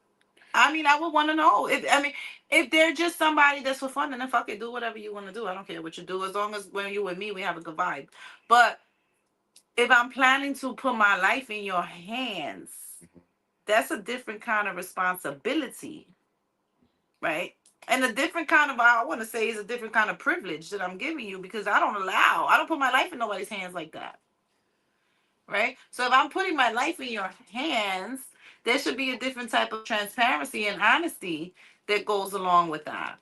I mean, I would want to know. If they're just somebody that's for fun, then fuck it, do whatever you want to do. I don't care what you do, as long as when you with me, we have a good vibe. But if I'm planning to put my life in your hands, that's a different kind of responsibility, right? And a different kind of, I want to say, is a different kind of privilege that I'm giving you because I don't put my life in nobody's hands like that, right? So if I'm putting my life in your hands, there should be a different type of transparency and honesty that goes along with that.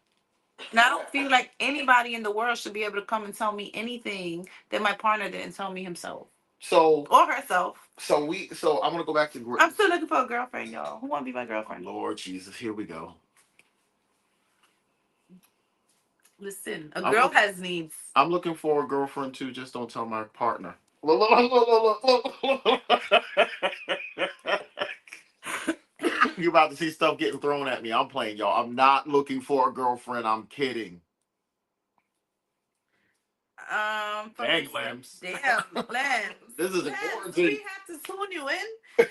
And I don't feel like anybody in the world should be able to come and tell me anything that my partner didn't tell me himself So, or herself. so I'm gonna go back to. I'm still looking for a girlfriend, y'all. Who want to be my girlfriend? Lord Jesus, here we go. Listen, a girl has needs. I'm looking for a girlfriend too. Just don't tell my partner. Look, look, look, look, look, look, look. You about to see stuff getting thrown at me. I'm playing, y'all. I'm not looking for a girlfriend. I'm kidding. Dang, Lambs. Damn, Lambs. This is Lambs, important. do we have to tune you in?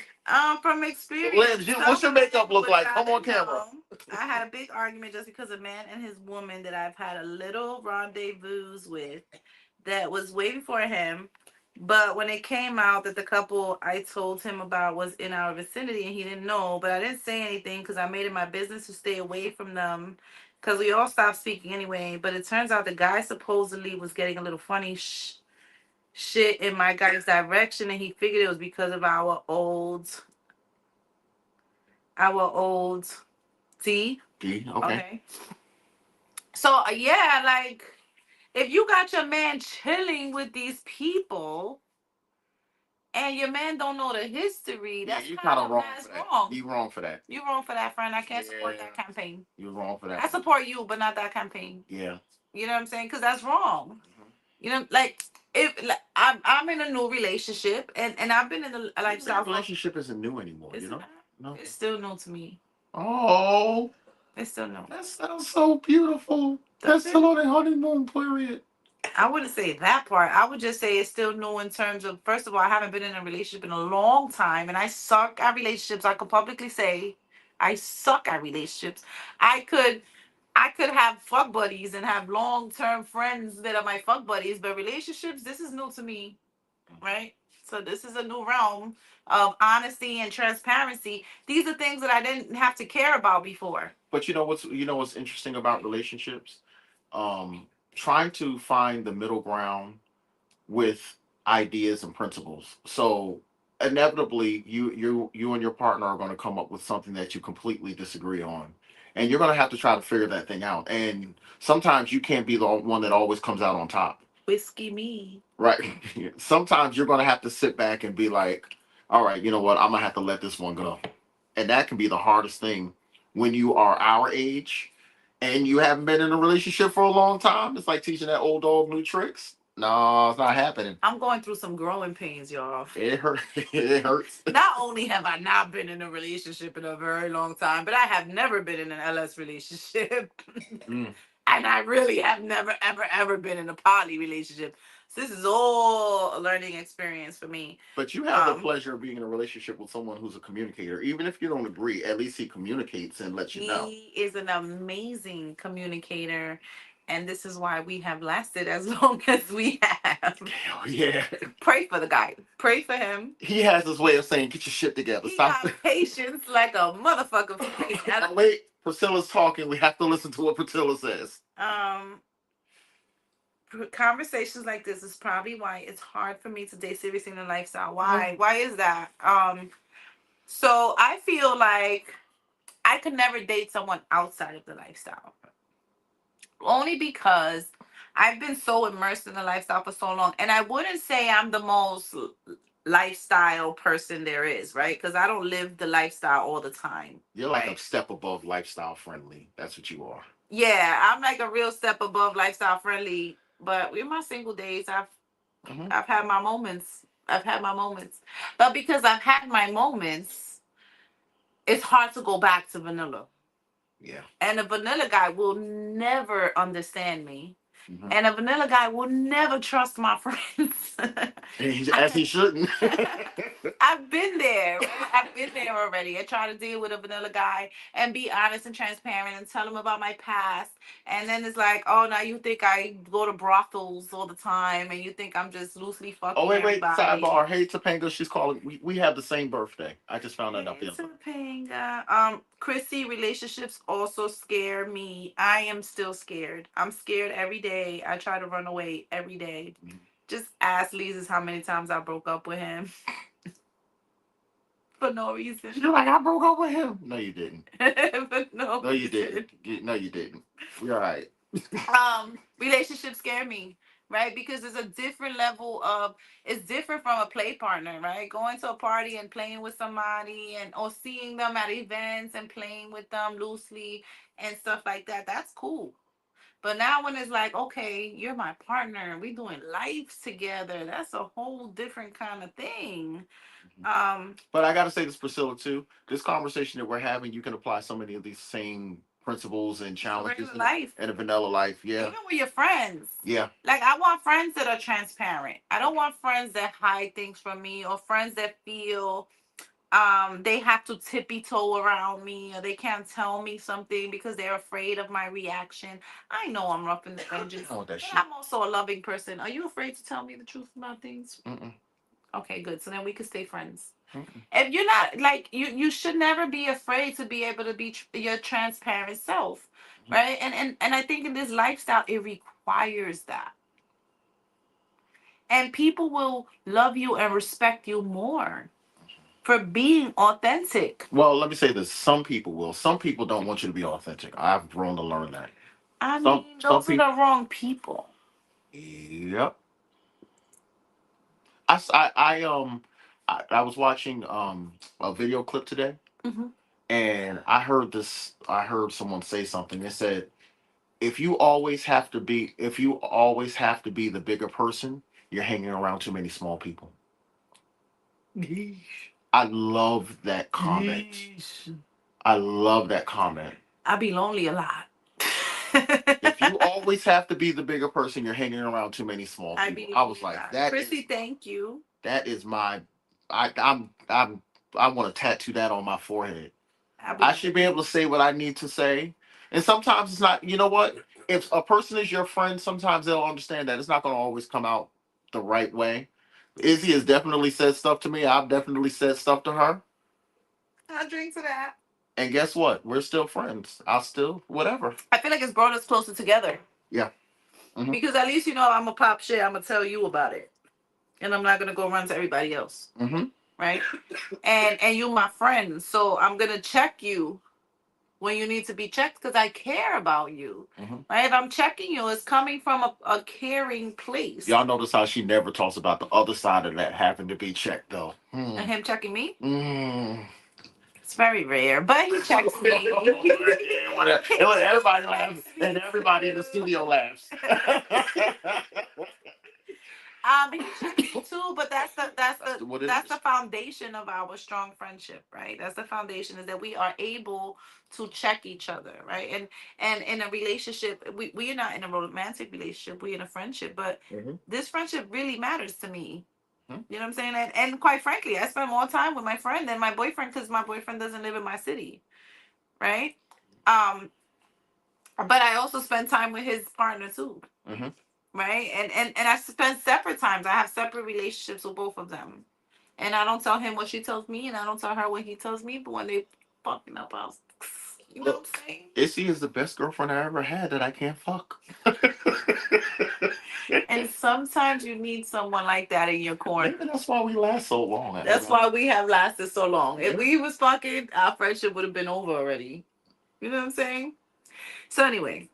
From experience. Lambs, what's your makeup look like? Come on camera. I had a big argument just because a man and his woman that I've had a little rendezvous with that was way before him. But when it came out that the couple I told him about was in our vicinity and he didn't know, but I didn't say anything because I made it my business to stay away from them because we all stopped speaking anyway. But it turns out the guy supposedly was getting a little funny shit in my guy's direction and he figured it was because of our old Okay. okay. So yeah, like if you got your man chilling with these people and your man don't know the history, Yeah, that's you kind kind of of wrong that's for that. wrong. You wrong for that. You wrong for that, friend. I can't support Yeah. that campaign. You wrong for that. I support you, but not that campaign. Yeah. You know what I'm saying? Because that's wrong. You know, like if like, I'm in a new relationship and I've been in a lifestyle. Relationship isn't new anymore. It's You know. not. No. It's still new to me. Oh, It's still new. that sounds so beautiful. Does That's it? still on a honeymoon period. I wouldn't say that part. I would just say it's still new in terms of, first of all, I haven't been in a relationship in a long time, and I suck at relationships. I could publicly say I suck at relationships. I could, I could have fuck buddies and have long term friends that are my fuck buddies, but relationships, this is new to me, right? So this is a new realm of honesty and transparency. These are things that I didn't have to care about before. But you know what's interesting about relationships? Trying to find the middle ground with ideas and principles. So inevitably, you and your partner are going to come up with something that you completely disagree on, and you're going to have to try to figure that thing out. And sometimes you can't be the one that always comes out on top. Whiskey me. Right. Sometimes you're going to have to sit back and be like, all right, you know what? I'm going to have to let this one go. And that can be the hardest thing when you are our age and you haven't been in a relationship for a long time. It's like teaching that old dog new tricks. No, it's not happening. I'm going through some growing pains, y'all. It hurt. It hurts. Not only have I not been in a relationship in a very long time, but I have never been in an LS relationship. Mm. And I really have never, ever, ever been in a poly relationship. So this is all a learning experience for me. But you have the pleasure of being in a relationship with someone who's a communicator. Even if you don't agree, at least he communicates and lets you know. He is an amazing communicator. And this is why we have lasted as long as we have. Hell yeah. Pray for the guy. Pray for him. He has this way of saying, get your shit together. He Stop. got patience like a motherfucker. Wait, Priscilla's talking. We have to listen to what Priscilla says. Conversations like this is probably why it's hard for me to date seriously in the lifestyle. Why? Why is that? So I feel like I could never date someone outside of the lifestyle. Only because I've been so immersed in the lifestyle for so long. And I wouldn't say I'm the most lifestyle person there is, right? Because I don't live the lifestyle all the time. You're like a step above lifestyle friendly. That's what you are. Yeah, I'm like a real step above lifestyle friendly. But in my single days, I've had my moments. I've had my moments. But because I've had my moments, it's hard to go back to vanilla. Yeah. And a vanilla guy will never understand me. Mhm. And a vanilla guy will never trust my friends. As he shouldn't. I've been there. Right? I've been there already. I try to deal with a vanilla guy and be honest and transparent and tell him about my past. And then it's like, oh, now you think I go to brothels all the time and you think I'm just loosely Oh, fucking wait. everybody. Sidebar. Hey, Topanga, she's calling. We have the same birthday. I just found that out Hey, the other day. Topanga. Chrissy, relationships also scare me. I am still scared. I'm scared every day. I try to run away every day. Mhm. Just ask Lisa's how many times I broke up with him for no reason. You're like, I broke up with him. No, you didn't. For no No, you reason. didn't. No, you didn't. You're all right. Relationships scare me, right? Because there's a different level of, it's different from a play partner, right? Going to a party and playing with somebody, and or seeing them at events and playing with them loosely and stuff like that. That's cool. But now when it's like, okay, you're my partner, we doing life together, that's a whole different kind of thing. But I got to say this, Priscilla, too. This conversation that we're having, you can apply so many of these same principles and To challenges regular life. in a vanilla life. Yeah. Even with your friends. Yeah. Like, I want friends that are transparent. I don't want friends that hide things from me, or friends that feel they have to tippy toe around me, or they can't tell me something because they're afraid of my reaction. I know I'm rough in the edges, I want that but shit. I'm also a loving person. Are you afraid to tell me the truth about things? Mm-mm. Okay, good. So then we could stay friends. Mm-mm. If you're not, like, you should never be afraid to be able to be your transparent self, right? And I think in this lifestyle it requires that, and people will love you and respect you more for being authentic. Well, let me say this. Some people will. Some people don't want you to be authentic. I've grown to learn that. I Some mean, some those are people. the wrong people. Yep. I was watching a video clip today, Hmm. and I heard someone say something. They said, if you always have to be the bigger person, you're hanging around too many small people. Yeesh. I love that comment. Yeesh. I love that comment. I be lonely a lot. If you always have to be the bigger person, you're hanging around too many small I people. be I was lonely a like, lot. Chrissy, thank you. that is my I'm I want to tattoo that on my forehead. I be I should be able to say what I need to say. And sometimes it's not, you know what? If a person is your friend, sometimes they'll understand that it's not going to always come out the right way. Izzy has definitely said stuff to me. I've definitely said stuff to her. I'll drink to that. And guess what? We're still friends. I'll still, whatever. I feel like it's brought us closer together. Yeah. Hmm. Because at least you know I'm a pop shit. I'm gonna tell you about it, and I'm not gonna go run to everybody else, Hmm. right? And you my friend, so I'm gonna check you when you need to be checked because I care about you, Hmm. right? If I'm checking you, it's coming from a caring place. Y'all notice how she never talks about the other side of that having to be checked, though. And him checking me, Mm. it's very rare, but he checks me. Everybody laughs, and everybody in the studio laughs. He checks me too, but that's the that's That's the what it that's is. the foundation of our strong friendship, right? That's the foundation, is that we are able to check each other, right? And in a relationship, we are not in a romantic relationship, we're in a friendship, but Mhm. this friendship really matters to me. Mhm. You know what I'm saying? And quite frankly, I spend more time with my friend than my boyfriend because my boyfriend doesn't live in my city, right? Um, but I also spend time with his partner too, Mhm. right? And I spend separate times. I have separate relationships with both of them, and I don't tell him what she tells me, and I don't tell her what he tells me. But when they fucking up, I was, you know what I'm Look, saying? Issy is the best girlfriend I ever had that I can't fuck. And sometimes you need someone like that in your corner. Maybe that's why we last so long. That's why we have lasted so long. If Yeah. we was fucking, our friendship would have been over already. You know what I'm saying? So anyway,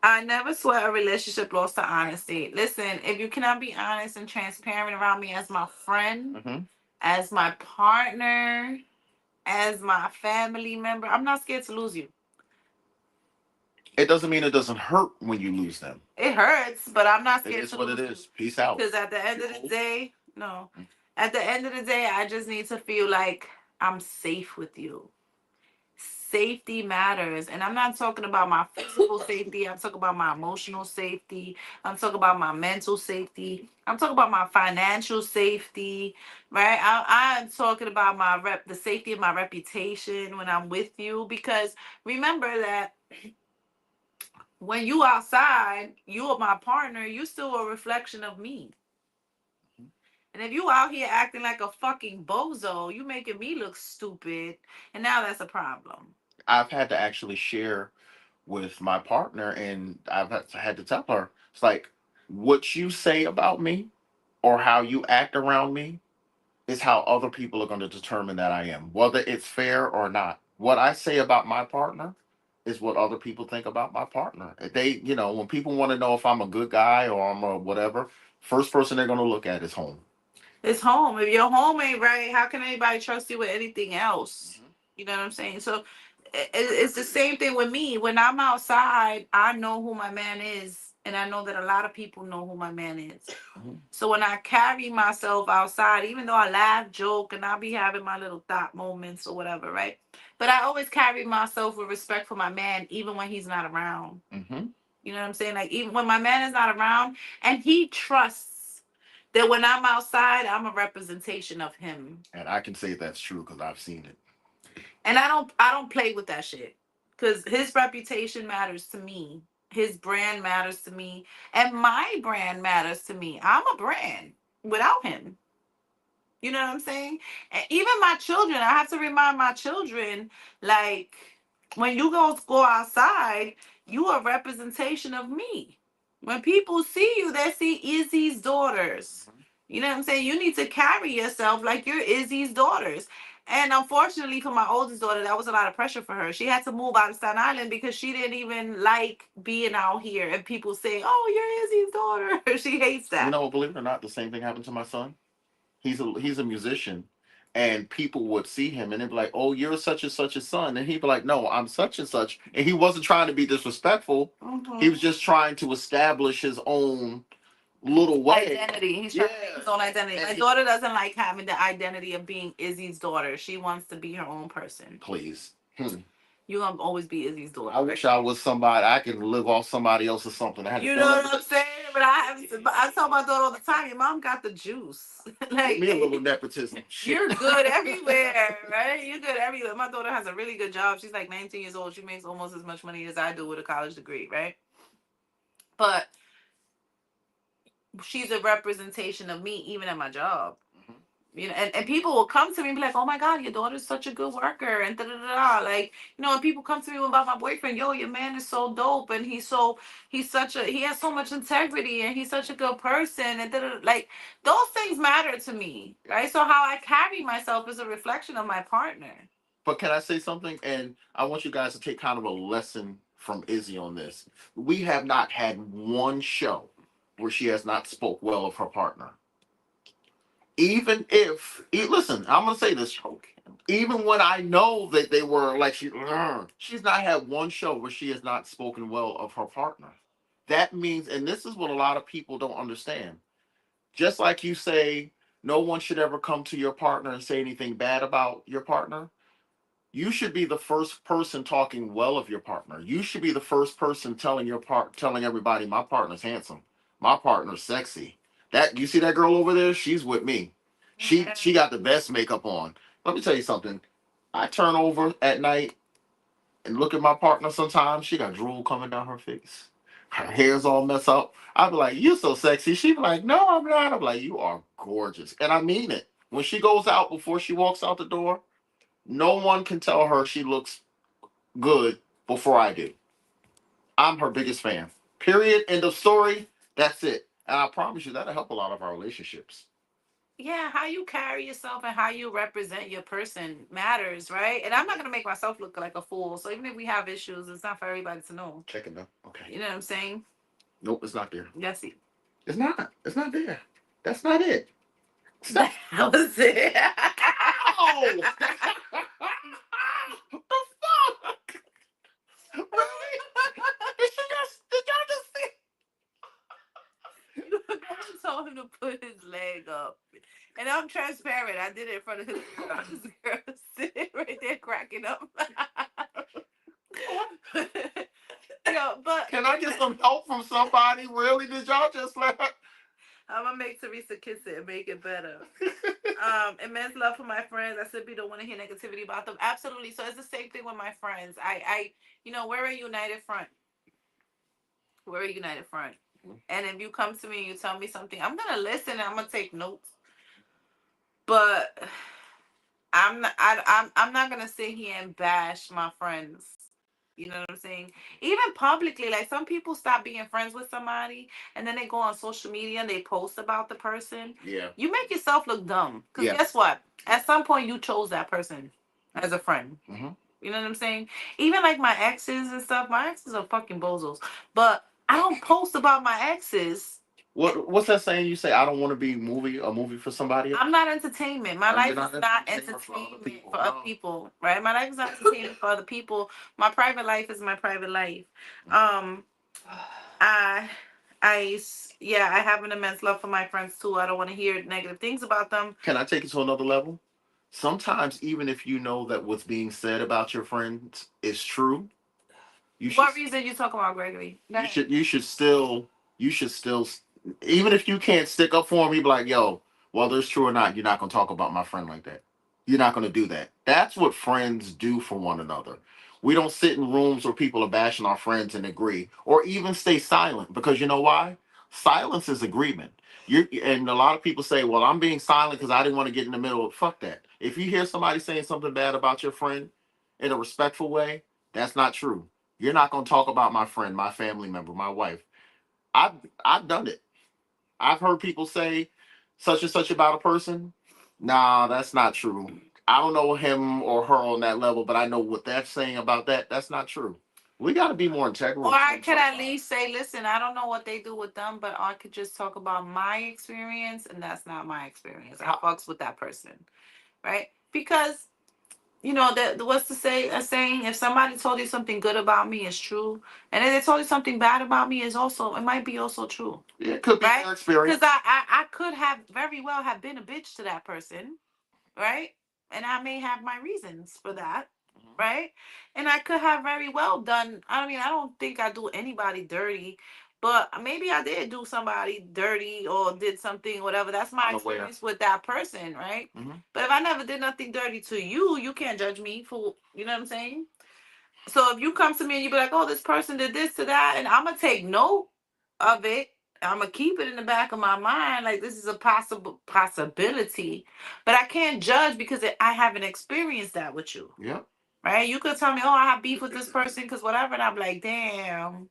I never swear a relationship lost to honesty. Listen, if you cannot be honest and transparent around me as my friend, Mhm. as my partner, as my family member, I'm not scared to lose you. It doesn't mean it doesn't hurt when you lose them. It hurts, but I'm not It scared is to what it lose you. is. Peace out. Because at the end of the day, no. At the end of the day, I just need to feel like I'm safe with you. safety matters. And I'm not talking about my physical safety. I'm talking about my emotional safety. I'm talking about my mental safety. I'm talking about my financial safety, right? I'm talking about the safety of my reputation when I'm with you. Because remember that when you outside, you are my partner, you still a reflection of me. And if you out here acting like a fucking bozo, you making me look stupid. And now that's a problem. I've had to actually share with my partner, and had to tell her, it's like, what you say about me or how you act around me is how other people are going to determine that I am, whether it's fair or not. What I say about my partner is what other people think about my partner. If they, when people want to know if I'm a good guy or I'm a whatever, first person they're going to look at is home. It's home. If your home ain't right, how can anybody trust you with anything else? Mhm. You know what I'm saying? So it's the same thing with me. When I'm outside, I know who my man is, and I know that a lot of people know who my man is. Mhm. So when I carry myself outside, even though I laugh, joke, and I'll be having my little thought moments or whatever, right? But I always carry myself with respect for my man, even when he's not around. Mhm. You know what I'm saying? Like even when my man is not around, and he trusts that when I'm outside, I'm a representation of him. And I can say that's true because I've seen it. And I don't play with that shit. Cause his reputation matters to me. His brand matters to me. And my brand matters to me. I'm a brand without him. You know what I'm saying? And even my children, I have to remind my children, like, when you go outside, you are a representation of me. When people see you, they see Izzy's daughters. You know what I'm saying? You need to carry yourself like you're Izzy's daughters. And unfortunately for my oldest daughter, that was a lot of pressure for her. She had to move out of Staten Island because she didn't even like being out here and people saying, "Oh, you're Izzy's daughter." She hates You that. know, believe it or not, the same thing happened to my son. He's a musician, and people would see him and they'd be like, "Oh, you're such and such a son," and he'd be like, "No, I'm such and such," and he wasn't trying to be disrespectful. He was Mhm. just trying to establish his own little way. Identity. He's trying to make Yeah, his own identity. and My daughter doesn't like having the identity of being Izzy's daughter. She wants to be her own person. please. You're gonna always be Izzy's I daughter, right? wish I was somebody I could live off somebody else or something. I had to You know tell what her. I'm saying? But I tell my daughter all the time, your mom got the juice. Give me a little Like nepotism. Shit. you're good everywhere, right? You're good everywhere. My daughter has a really good job. She's like 19 years old. She makes almost as much money as I do with a college degree, right? But she's a representation of me even at my job. You know, and people will come to me and be like, "Oh my God, your daughter's such a good worker," and da da da. Like, and people come to me about my boyfriend. Yo, your man is so dope, and he has so much integrity, and he's such a good person, and da da. Like, those things matter to me, right? So how I carry myself is a reflection of my partner. But can I say something? And I want you guys to take kind of a lesson from Izzy on this. We have not had one show where she has not spoke well of her partner. Even if, listen, I'm gonna say this. Even when I know that they were like she's not had one show where she has not spoken well of her partner. That means, and this is what a lot of people don't understand. Just like you say, no one should ever come to your partner and say anything bad about your partner. You should be the first person talking well of your partner. You should be the first person telling everybody my partner's handsome. My partner's sexy. That you see that girl over there? She's with me. She got the best makeup on. Let me tell you something. I turn over at night and look at my partner sometimes. She got drool coming down her face. Her hair's all messed up. I'd be like, "You so sexy." She'd be like, "No, I'm not." I'm like, "You are gorgeous." And I mean it. When she goes out, before she walks out the door, no one can tell her she looks good before I do. I'm her biggest fan. Period. End of story. That's it. And I promise you that'll help a lot of our relationships. Yeah, how you carry yourself and how you represent your person matters, right? And I'm not gonna make myself look like a fool. So even if we have issues, it's not for everybody to know. Check it out. Okay. You know what I'm saying? Nope, it's not there. That's it. It's not. It's not there. That's not it. Stop. That was it. Ow! What the fuck? Really? Did y'all just see? You told him to put his leg up. And I'm transparent. I did it in front of his girl. His girl sitting right there cracking up. But Can I get some help from somebody? Really? Did y'all just let? I'm gonna make Teresa kiss it and make it better. Immense love for my friends. I simply don't want to hear negativity about them. Absolutely. So it's the same thing with my friends. We're a united front. We're a united front. And if you come to me and you tell me something, I'm gonna listen and I'm gonna take notes. But I'm not gonna sit here and bash my friends. You know what I'm saying? Even publicly, like some people stop being friends with somebody and then they go on social media and they post about the person. Yeah. You make yourself look dumb. Because Yeah. guess what? At some point you chose that person as a friend. Mm-hmm. You know what I'm saying? Even like my exes and stuff, my exes are fucking bozos. But I don't post about my exes. What's that saying you say? I don't want to be a movie for somebody else? I'm not entertainment. My life You're is not not entertainment for other entertainment people. for other No. people, right? My life is not entertainment for other people. My private life is my private life. Um, I, yeah, I have an immense love for my friends too. I don't want to hear negative things about them. Can I take it to another level? Sometimes, even if you know that what's being said about your friends is true, you should What reason you talking about, Gregory? Go ahead. you should still even if you can't stick up for him, you be like, yo, whether it's true or not, you're not gonna talk about my friend like that. You're not gonna do that. That's what friends do for one another. We don't sit in rooms where people are bashing our friends and agree, or even stay silent because you know why? Silence is agreement. And a lot of people say, well, I'm being silent because I didn't want to get in the middle. Fuck that. If you hear somebody saying something bad about your friend in a respectful way, that's not true. You're not going to talk about my friend, my family member, my wife. I've I've done it. I've heard people say such and such about a person. Nah, that's not true. I don't know him or her on that level, but I know what they're saying about that. That's not true. We got to be more integral Or in I could at 2025. least say, listen, I don't know what they do with them, but I could just talk about my experience, and that's not my experience. I fucks with that person, right? Because what's a saying? If somebody told you something good about me, it's true, and if they told you something bad about me, it might be also true, Yeah, it could be right? their Because experience. I could have very well have been a bitch to that person, right? And I may have my reasons for that, Mhm. right? And I could have very well done. I mean, I don't think I do anybody dirty, but maybe I did do somebody dirty or did something, whatever. That's my Unaware. experience with that person, right? Hmm. But if I never did nothing dirty to you, you can't judge me for, you know what I'm saying? So if you come to me and you be like, oh, this person did this to that, and I'm gonna take note of it. I'm gonna keep it in the back of my mind, like this is a possibility, but I can't judge because I haven't experienced that with you, Yep. right? You could tell me, oh, I have beef with this person because whatever, and I'm like, damn,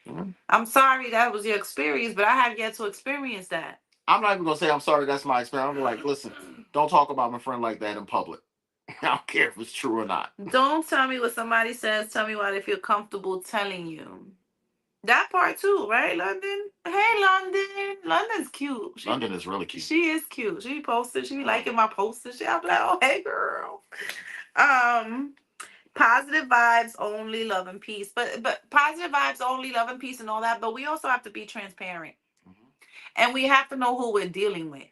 Mhm. I'm sorry that was your experience, but I have yet to experience that. I'm not even gonna say I'm sorry. That's my experience. I'm like, listen, don't talk about my friend like that in public. I don't care if it's true or not. Don't tell me what somebody says. Tell me why they feel comfortable telling you. That part too, right, London? Hey, London. London's cute. London is really cute. She is cute. She posted. She be liking my posts and shit. I'm like, oh, hey, girl. Um, Positive vibes only, love and peace. But positive vibes only, love and peace, and all that. But we also have to be transparent, Mhm. and we have to know who we're dealing with.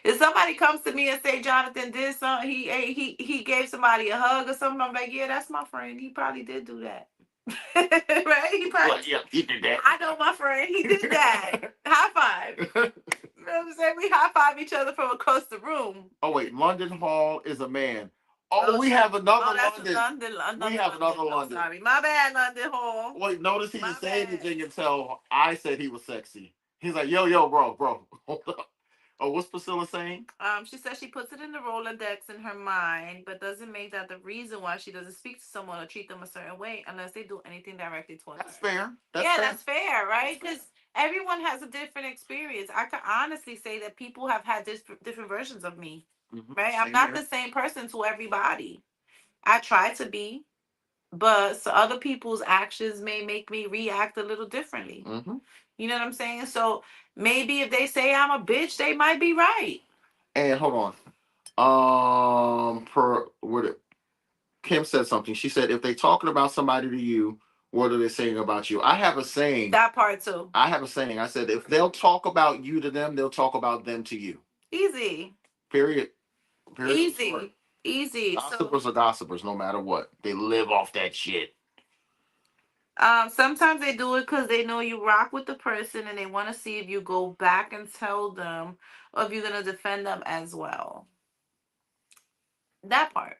If somebody comes to me and say Jonathan did something, he gave somebody a hug or something, I'm like, yeah, that's my friend. He probably did do that. Right? He probably. Well, yeah, he did that. I know my friend. He did that. High five. You know what I'm saying? We high five each other from across the room. Oh wait, London Hall is a man. Oh, Oh, we have another oh, that's London. London. We Another have London. another I'm London. sorry. My bad, London Hall. Wait, notice he My didn't say bad. anything until I said he was sexy. He's like, yo, bro, hold up. Oh, what's Priscilla saying? She says she puts it in the Rolodex in her mind, but doesn't make that the reason why she doesn't speak to someone or treat them a certain way unless they do anything directly towards That's her. fair. That's Yeah, fair. that's fair, right? Because everyone has a different experience. I can honestly say that people have had different versions of me, right? I'm Same not here. the same person to everybody. I try to be, but so other people's actions may make me react a little differently. Mm-hmm. You know what I'm saying? So maybe if they say I'm a bitch, they might be right. And hold on. Per what Kim said something. She said if they talking about somebody to you, what are they saying about you? I have a saying. That part too. I have a saying. I said if they'll talk about you to them, they'll talk about them to you. Easy. Period. Period. Short. Easy. Easy. So Gossipers are gossipers, no matter what. They live off that shit. Sometimes they do it because they know you rock with the person and they want to see if you go back and tell them or if you're gonna defend them as well. That part.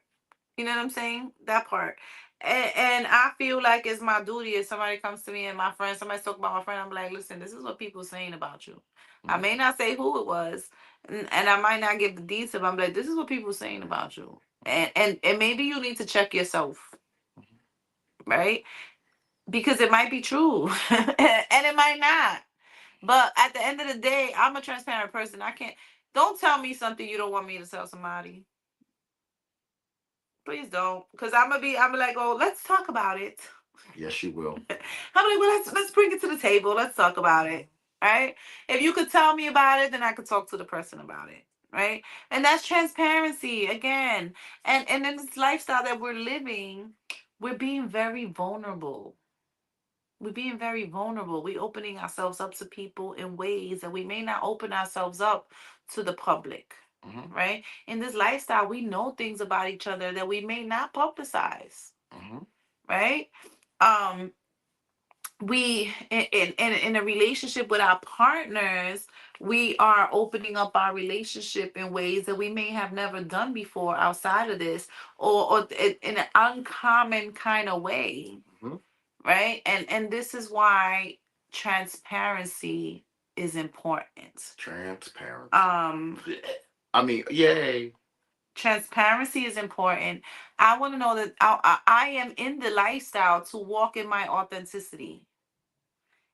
You know what I'm saying? That part. And I feel like it's my duty if somebody comes to me and my friend, somebody's talking about my friend, I'm like, listen, this is what people saying about you. I Mhm. may not say who it was, and I might not give the detail, but I'm like, this is what people saying about you. And maybe you need to check yourself, right? Because it might be true. And it might not. But at the end of the day, I'm a transparent person. I can't don't tell me something you don't want me to tell somebody. Please don't. Because I'm like, oh, let's talk about it. Yes, you will. I'm like, well, let's bring it to the table. Let's talk about it. Right? If you could tell me about it, then I could talk to the person about it. Right? And that's transparency again. And in this lifestyle that we're living, we're being very vulnerable. We're being very vulnerable. We're opening ourselves up to people in ways that we may not open ourselves up to the public. Hmm. Right? In this lifestyle, we know things about each other that we may not publicize. Hmm. Right? Um, we in a relationship with our partners, we are opening up our relationship in ways that we may have never done before outside of this, or in an uncommon kind of way, Hmm. right? And this is why transparency is important. Transparency. um I mean, yay. Transparency is important. I want to know that I am in the lifestyle to walk in my authenticity,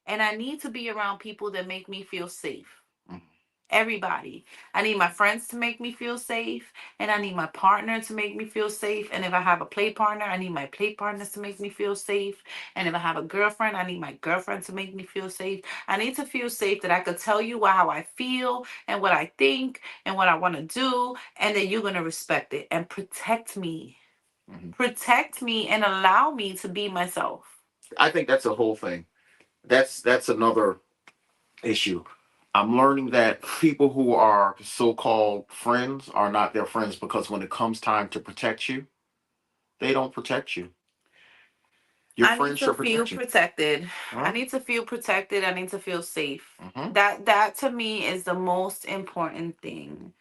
and I need to be around people that make me feel safe. Mhm. Everybody. I need my friends to make me feel safe, and I need my partner to make me feel safe. And if I have a play partner, I need my play partners to make me feel safe. And if I have a girlfriend, I need my girlfriend to make me feel safe. I need to feel safe that I could tell you how I feel and what I think and what I want to do, and that you're going to respect it and protect me. Mhm. Protect me and allow me to be myself. I think that's a whole thing. That's another issue. I'm learning that people who are so-called friends are not their friends because when it comes time to protect you, they don't protect you. Your I need friends to should feel protect you. protected. I Huh? need to feel protected. I need to feel safe. Mm-hmm. That to me is the most important thing.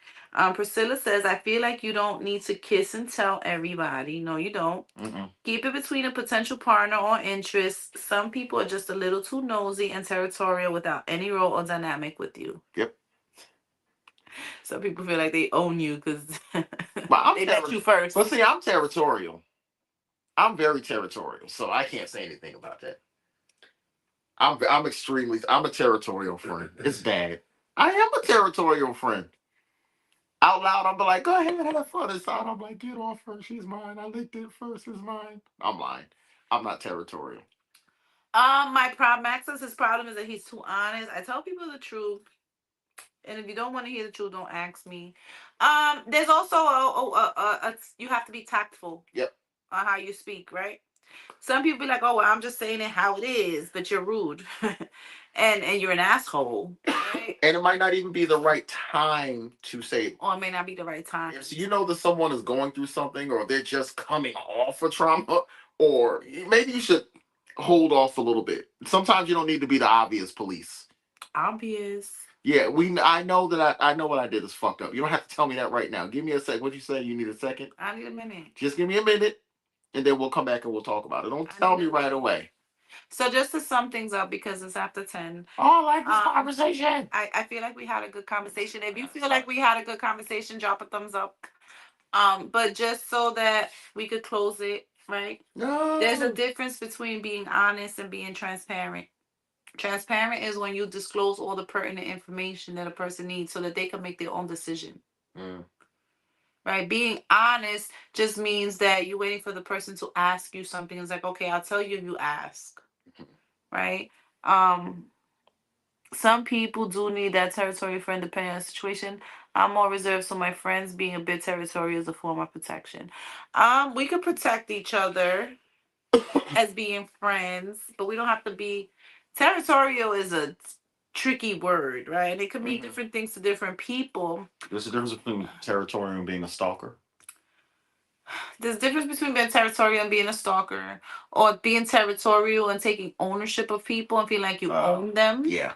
Priscilla says, I feel like you don't need to kiss and tell everybody. No, you don't. Mm-mm. Keep it between a potential partner or interest. Some people are just a little too nosy and territorial without any role or dynamic with you. Yep. Some people feel like they own you because But they met you first. But see, I'm territorial. I'm very territorial, so I can't say anything about that. I'm a territorial friend. It's bad. I am a territorial friend. Out loud, I'm like, go ahead, have fun. Inside, I'm like, get off her. She's mine. I licked it first. It's mine. I'm lying. I'm not territorial. My problem, Max's his problem is that he's too honest. I tell people the truth. And if you don't want to hear the truth, don't ask me. There's also you have to be tactful Yep. on how you speak, right? Some people be like, "Oh, well, I'm just saying it how it is," but you're rude, and you're an asshole, right? And it might not even be the right time to say it. Or it may not be the right time. If you know that someone is going through something or they're just coming off of trauma, or maybe you should hold off a little bit. Sometimes you don't need to be the obvious police. Obvious. Yeah, I know that I know what I did is fucked up. You don't have to tell me that right now. Give me a sec. What you say? You need a second? I need a minute. Just give me a minute, and then we'll come back and we'll talk about it. Don't I tell need me a right minute. away. So just to sum things up, because it's after 10. Oh, I like this conversation. I feel like we had a good conversation. If you feel like we had a good conversation, drop a thumbs up. But just so that we could close it, right? There's a No. difference between being honest and being transparent. Transparent is when you disclose all the pertinent information that a person needs so that they can make their own decision. Mm. Right? Being honest just means that you're waiting for the person to ask you something. It's like, okay, I'll tell you if you ask. Right? Um, some people do need that territory friend depending on the situation. I'm more reserved, so my friends being a bit territorial is a form of protection. We could protect each other as being friends, but we don't have to be territorial is a tricky word, right? And it could mean Mhm. different things to different people. There's a difference between territorial and being a stalker. There's a difference between being territorial and being a stalker, or being territorial and taking ownership of people and feeling like you own them. Yeah,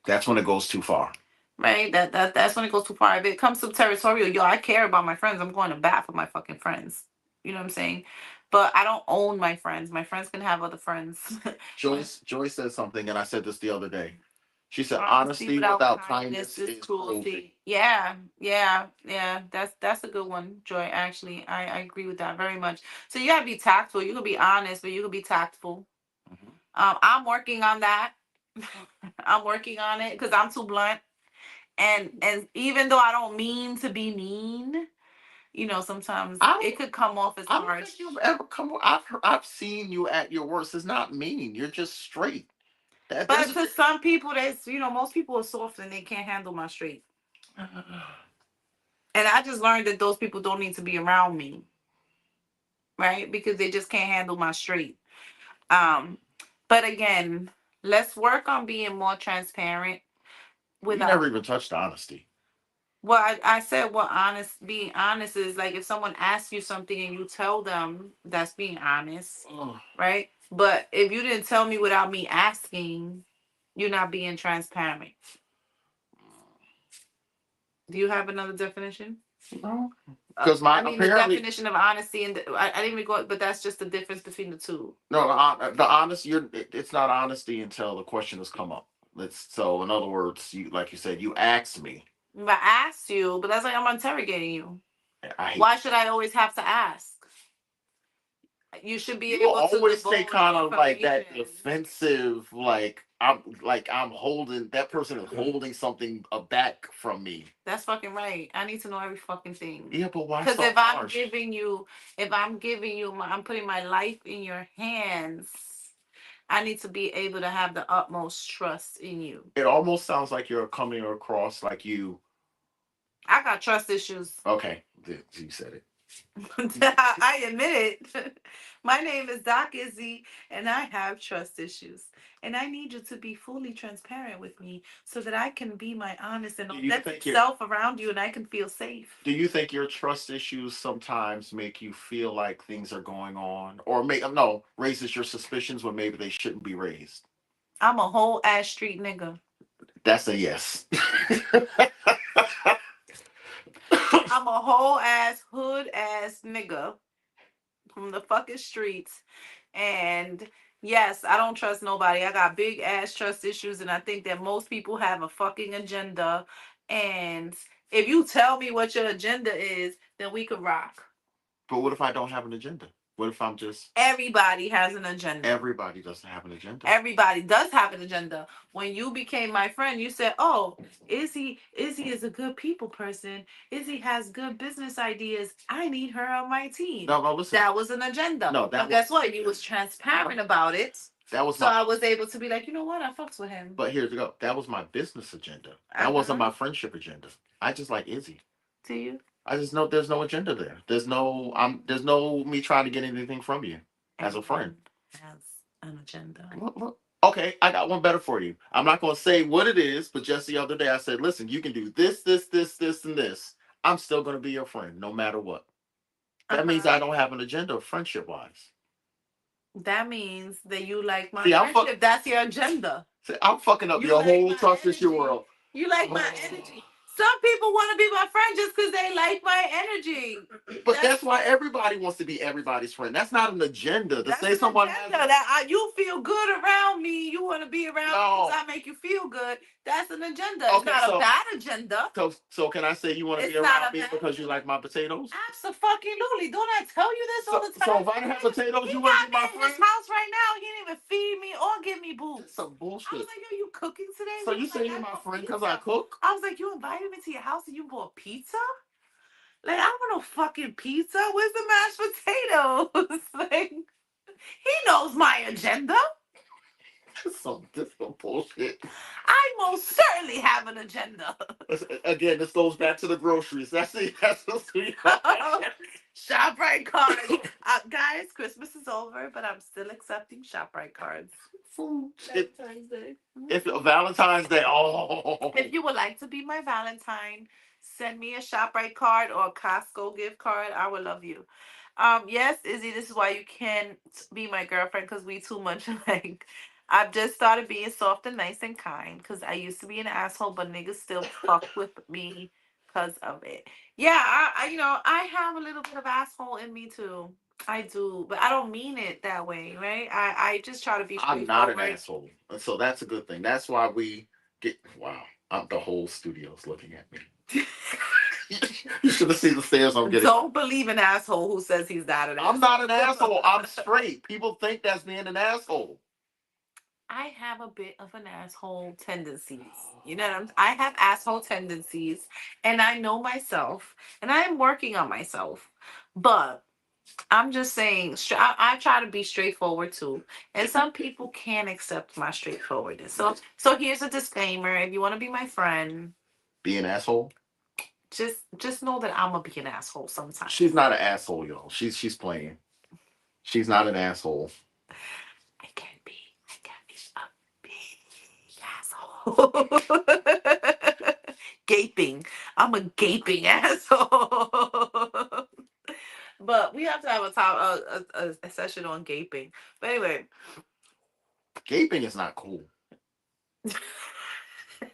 that's when it goes too far. Right? That's when it goes too far. If it comes to territorial, yo, I care about my friends. I'm going to bat for my fucking friends. You know what I'm saying? But I don't own my friends. My friends can have other friends. Joyce said something, and I said this the other day. She said, Honesty "Honesty without without kindness kindness is is cruelty." cruelty. Yeah, yeah, yeah. That's a good one, Joy. Actually, I agree with that very much. So you gotta be tactful. You can be honest, but you can be tactful. Mhm. I'm working on that. I'm working on it because I'm too blunt. And even though I don't mean to be mean, sometimes I it could come off as I don't think harsh. you've ever come. I've seen you at your worst. It's not mean. You're just straight. That's But to some people, most people are soft and they can't handle my straight. And I just learned that those people don't need to be around me, right? Because they just can't handle my straight. Um, but again, let's work on being more transparent we without. never even touched honesty. Well, I said what being honest is like if someone asks you something and you tell them, that's being honest, Oh, right? But if you didn't tell me without me asking, you're not being transparent. Do you have another definition? no, because my I mean, the apparently definition of honesty and I didn't even go, but that's just the difference between the two. no the honest. It's not honesty until the question has come up. Let's so in other words, you like you said, you asked me. But I asked you, but that's like I'm interrogating you. I hate Why should I always have to ask? You should be you will able to always say divulge kind of like that information. defensive, like I'm holding that person is holding something back from me. That's fucking right. I need to know every fucking thing. Yeah, but why Because so harsh? I'm putting my life in your hands. I need to be able to have the utmost trust in you. It almost sounds like you're coming across like you. I got trust issues. Okay, you said it. I admit it. My name is Doc Izzy, and I have trust issues. And I need you to be fully transparent with me so that I can be my honest and Do you authentic think your self around you and I can feel safe. Do you think your trust issues sometimes make you feel like things are going on, or make no raises your suspicions when maybe they shouldn't be raised? I'm a whole ass street nigga. That's a yes. I'm a whole ass hood ass nigga from the fucking streets. And yes, I don't trust nobody. I got big ass trust issues, and I think that most people have a fucking agenda. And if you tell me what your agenda is, then we could rock. But what if I don't have an agenda? What if I'm just Everybody has an agenda. everybody doesn't have an agenda? Everybody does have an agenda. When you became my friend, you said, "Oh, Izzy is a good people person. Izzy has good business ideas. I need her on my team." No, no, listen. That was an agenda. No, But guess what? You was transparent about it. that was So my. I was able to be like, you know what? I fucks with him. But here's the go. That was my business agenda. That wasn't Uh-huh. my friendship agenda. I just like Izzy. To you. I just know there's no agenda there. There's no me trying to get anything from you as a friend. Everyone has an agenda. Look. Okay, I got one better for you. I'm not going to say what it is, but just the other day I said, listen, you can do this, and this. I'm still going to be your friend no matter what. That means I Uh-huh. don't have an agenda friendship wise. That means that you like my See, friendship. That's your agenda. I'm fucking up You your like whole my trust issue energy. world. You like my energy. Some people want to be my friend just because they like my energy. But that's why everybody wants to be everybody's friend. That's not an agenda. To That's say an someone agenda. has You feel good around me. You want to be around me no. because I make you feel good. That's an agenda. It's Okay, not a so bad agenda. so can I say you want to be It's not around a me bad because you agenda. like my potatoes? Absolutely. Don't I tell you this all So the so time? if I didn't have potatoes, He you wouldn't got be me my in his friend? house right now. He didn't even feed me or give me That's boots. some I was bullshit. like, yo, you cooking today? So He you was say like, you're I my bought friend because I pizza. cook? I was like, you invited me to your house and you bought pizza? Like, I don't want no fucking pizza. Where's the mashed potatoes? Like, he knows my agenda. This some bullshit. I most certainly have an agenda. Again, this goes back to the groceries. That's the ShopRite cards. Guys, Christmas is over, but I'm still accepting ShopRite cards. food. Valentine's Day. If Valentine's Day, oh, If you would like to be my Valentine, send me a ShopRite card or a Costco gift card. I would love you. Yes, Izzy, this is why you can't be my girlfriend because we too much like. I've just started being soft and nice and kind because I used to be an asshole, but niggas still fuck with me because of it. Yeah, I have a little bit of asshole in me too. I do, but I don't mean it that way, right? I just try to be I'm not an straightforward. asshole, and so that's a good thing. That's why we get. Wow, the whole studio's looking at me. You should have seen the stares I'm getting. Don't believe an asshole who says he's not an I'm asshole. not an asshole. I'm straight. People think that's being an asshole. I have a bit of an asshole tendencies. You know what I have asshole tendencies and I know myself and I am working on myself. But I'm just saying, I try to be straightforward too. And some people can't accept my straightforwardness. So here's a disclaimer. If you want to be my friend, Be an asshole. just know that I'm gonna be an asshole sometimes. She's not an asshole, y'all. She's playing. She's not an asshole. I can be. I can be a big asshole. Gaping. I'm a gaping asshole. But we have to have a session on gaping. But anyway, Gaping is not cool.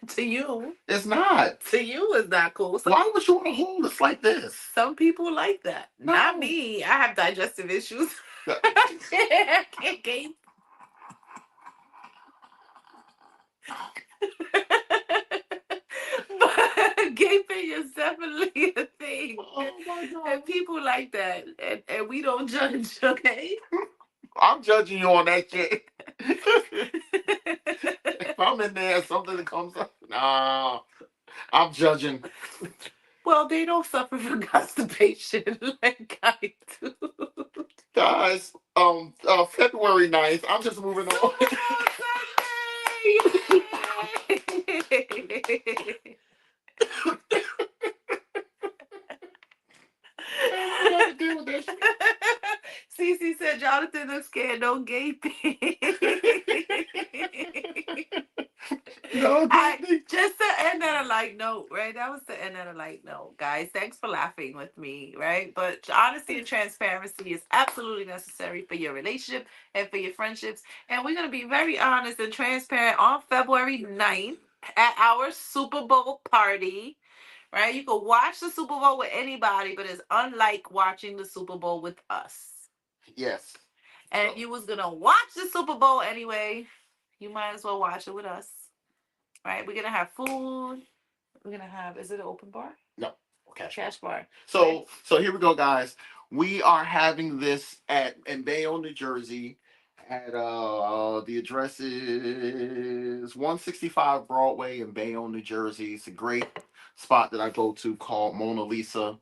to you, It's not. to you is not cool. Why would you want to hold this like this? Some people like that. No. Not me. I have digestive issues. I can't gape. But gaping is definitely a thing. Oh my god. And people like that. And we don't judge, okay? I'm judging you on that shit. If I'm in there, something that comes up. Nah, I'm judging. Well, they don't suffer from constipation like I do. Guys, February 9th, I'm just moving on. Super Bowl Sunday! Yay! I got to deal with that shit. Cece said Jonathan looks scared, don't gape. No, Just to end on a light note, right? That was the end on a light note, guys. Thanks for laughing with me, right? But honesty and transparency is absolutely necessary for your relationship and for your friendships. And we're going to be very honest and transparent on February 9th at our Super Bowl party, right? You can watch the Super Bowl with anybody, but it's unlike watching the Super Bowl with us. Yes. And if you was going to watch the Super Bowl anyway, you might as well watch it with us. Right? We're gonna have food. We're gonna have. Is it an open bar? No. Cash. Cash bar. So here we go, guys. We are having this at in Bayonne, New Jersey. At the address is 165 Broadway in Bayonne, New Jersey. It's a great spot that I go to called Mona Lisa.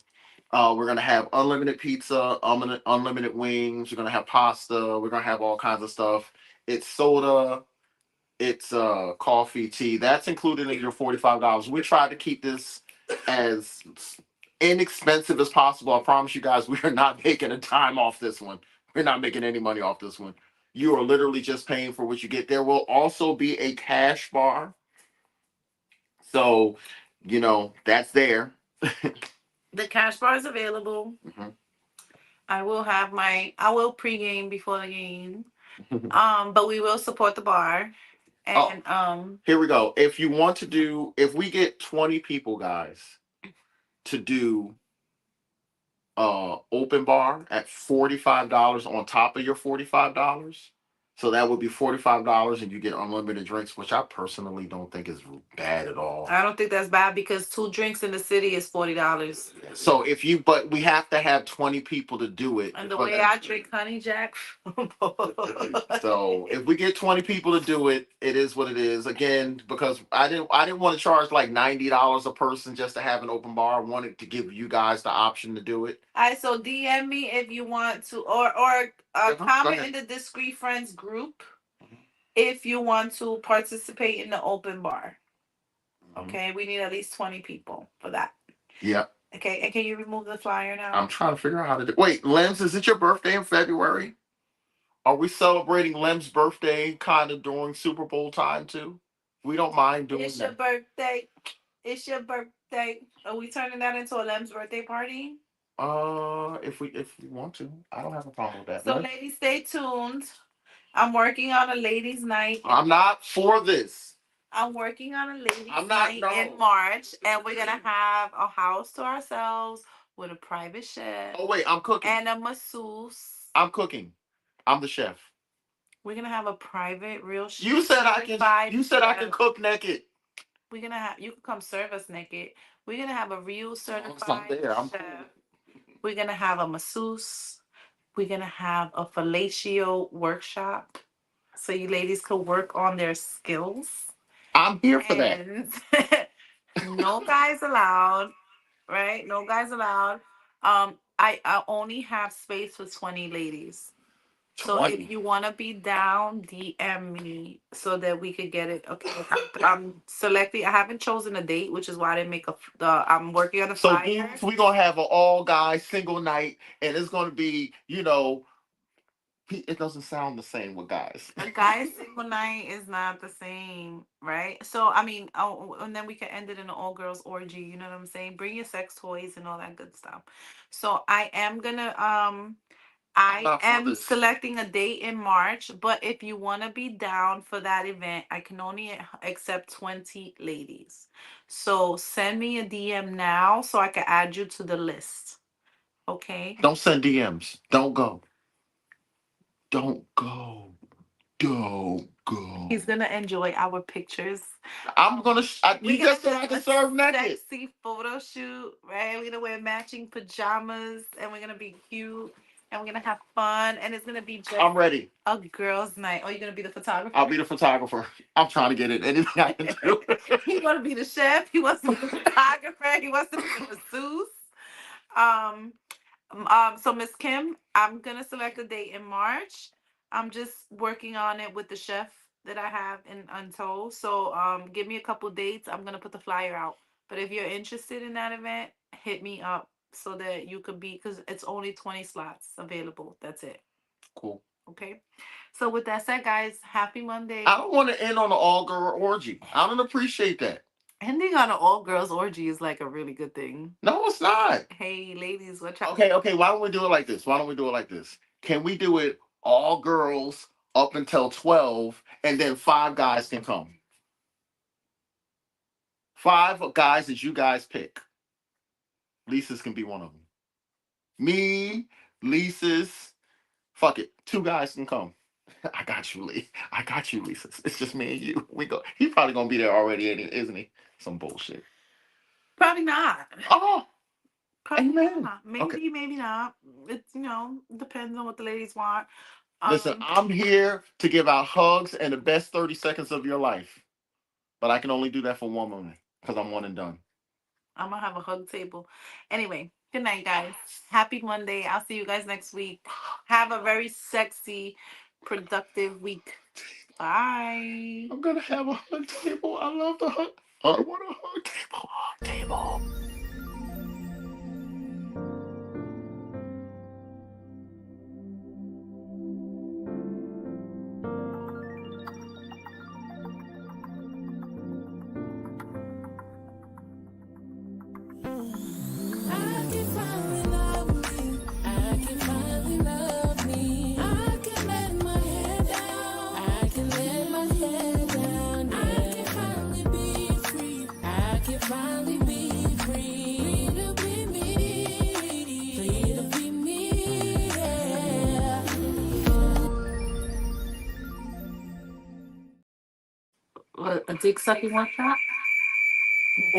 We're gonna have unlimited pizza, unlimited wings. We're gonna have pasta. We're gonna have all kinds of stuff. It's soda. It's coffee, tea. That's included in your $45. We tried to keep this as inexpensive as possible. I promise you guys, we are not making a dime off this one. We're not making any money off this one. You are literally just paying for what you get. There will also be a cash bar. So, that's there. The cash bar is available. Mhm. I will pregame before the game. But we will support the bar. Oh, And here we go. If we get 20 people, guys, to do open bar at $45 on top of your $45. So that would be $45 and you get unlimited drinks, which I personally don't think is bad at all. I don't think that's bad because 2 drinks in the city is $40. So but we have to have 20 people to do it. And the way I drink honey jack. So if we get 20 people to do it, it is what it is. Again, because I didn't want to charge like $90 a person just to have an open bar. I wanted to give you guys the option to do it. All right, so DM me if you want to, or comment in the Discreet Friends group if you want to participate in the open bar. Okay, we need at least 20 people for that. Yeah. Okay, and can you remove the flyer now? I'm trying to figure out how to do. Wait, Lems, is it your birthday in February? Are we celebrating Lem's birthday kind of during Super Bowl time too? We don't mind doing It's that. your birthday. It's your birthday. Are we turning that into a Lem's birthday party? If we want to, I don't have a problem with that. So, ladies, stay tuned. I'm working on a ladies' night. I'm not for this. I'm working on a ladies' I'm not. night in No. March, and we're gonna have a house to ourselves with a private chef Oh wait, I'm cooking. and a masseuse. I'm cooking. I'm the chef. We're gonna have a private, real You said I can. certified You said I can chef. cook naked. We're gonna have you can come serve us naked. We're gonna have a real As long as I'm certified there, I'm chef. cool. We're gonna have a masseuse. We're gonna have a fellatio workshop, so you ladies could work on their skills. I'm here for that. And no guys allowed, right? No guys allowed. I only have space for 20 ladies. So if 20. you want to be down, DM me so that we could get it. Okay, I'm selecting. I haven't chosen a date, which is why I didn't make a. I'm working on a So flyer. means we gonna have an all guy single night, and it's gonna be, it doesn't sound the same with guys. A guy's single night is not the same, right? So I mean, oh, and then we can end it in an all girls orgy. You know what I'm saying? Bring your sex toys and all that good stuff. So I am gonna I'm I not for am this. selecting a date in March, but if you want to be down for that event, I can only accept 20 ladies. So send me a DM now so I can add you to the list. Okay? Don't send DMs. Don't go. Don't go. Don't go. He's gonna enjoy our pictures. I'm gonna. We're You gonna just said have I can a serve naked. sexy photo shoot, right? We're gonna wear matching pajamas and we're gonna be cute and we're gonna have fun and it's gonna be just I'm ready. a girls' night. Oh, you're gonna be the photographer? I'll be the photographer. I'm trying to get it. Anything I can do. He wanna be the chef, he wants to be the photographer, he wants to be the masseuse. Um so Miss Kim, I'm gonna select a date in March. I'm just working on it with the chef that I have in Untold. So give me a couple dates. I'm gonna put the flyer out. But if you're interested in that event, hit me up so that you could be because it's only 20 slots available. That's it. Cool. Okay. So with that said, guys, happy Monday. I don't want to end on an all girl orgy. I don't appreciate that. Ending on an all girls orgy is like a really good thing. No, it's not. Hey ladies, what y'all Okay. Why don't we do it like this? Why don't we do it like this? Can we do it all girls up until 12, and then 5 guys can come? 5 guys that you guys pick. Lisa's can be one of them. Me, Lisa's. Fuck it. 2 guys can come. I got you, Lee. I got you, Lisa. It's just me and you. We go. He probably gonna be there already, isn't he? Some bullshit. Probably not. Oh, Probably amen. not. Maybe, Okay. maybe not. It's depends on what the ladies want. Listen, Um, I'm here to give out hugs and the best 30 seconds of your life, but I can only do that for one woman because I'm one and done. I'm gonna have a hug table. Anyway, good night, guys. Happy Monday. I'll see you guys next week. Have a very sexy, productive week. Bye. I'm gonna have a hug table. I love the hug. I want a hug table. Hug table. I can finally love me. I can finally love me. I can let my head down. I can let my head down. Yeah. I can finally be free. I can finally be free. Free to be me. Free to be me. Yeah. What, a dick sucking workshop?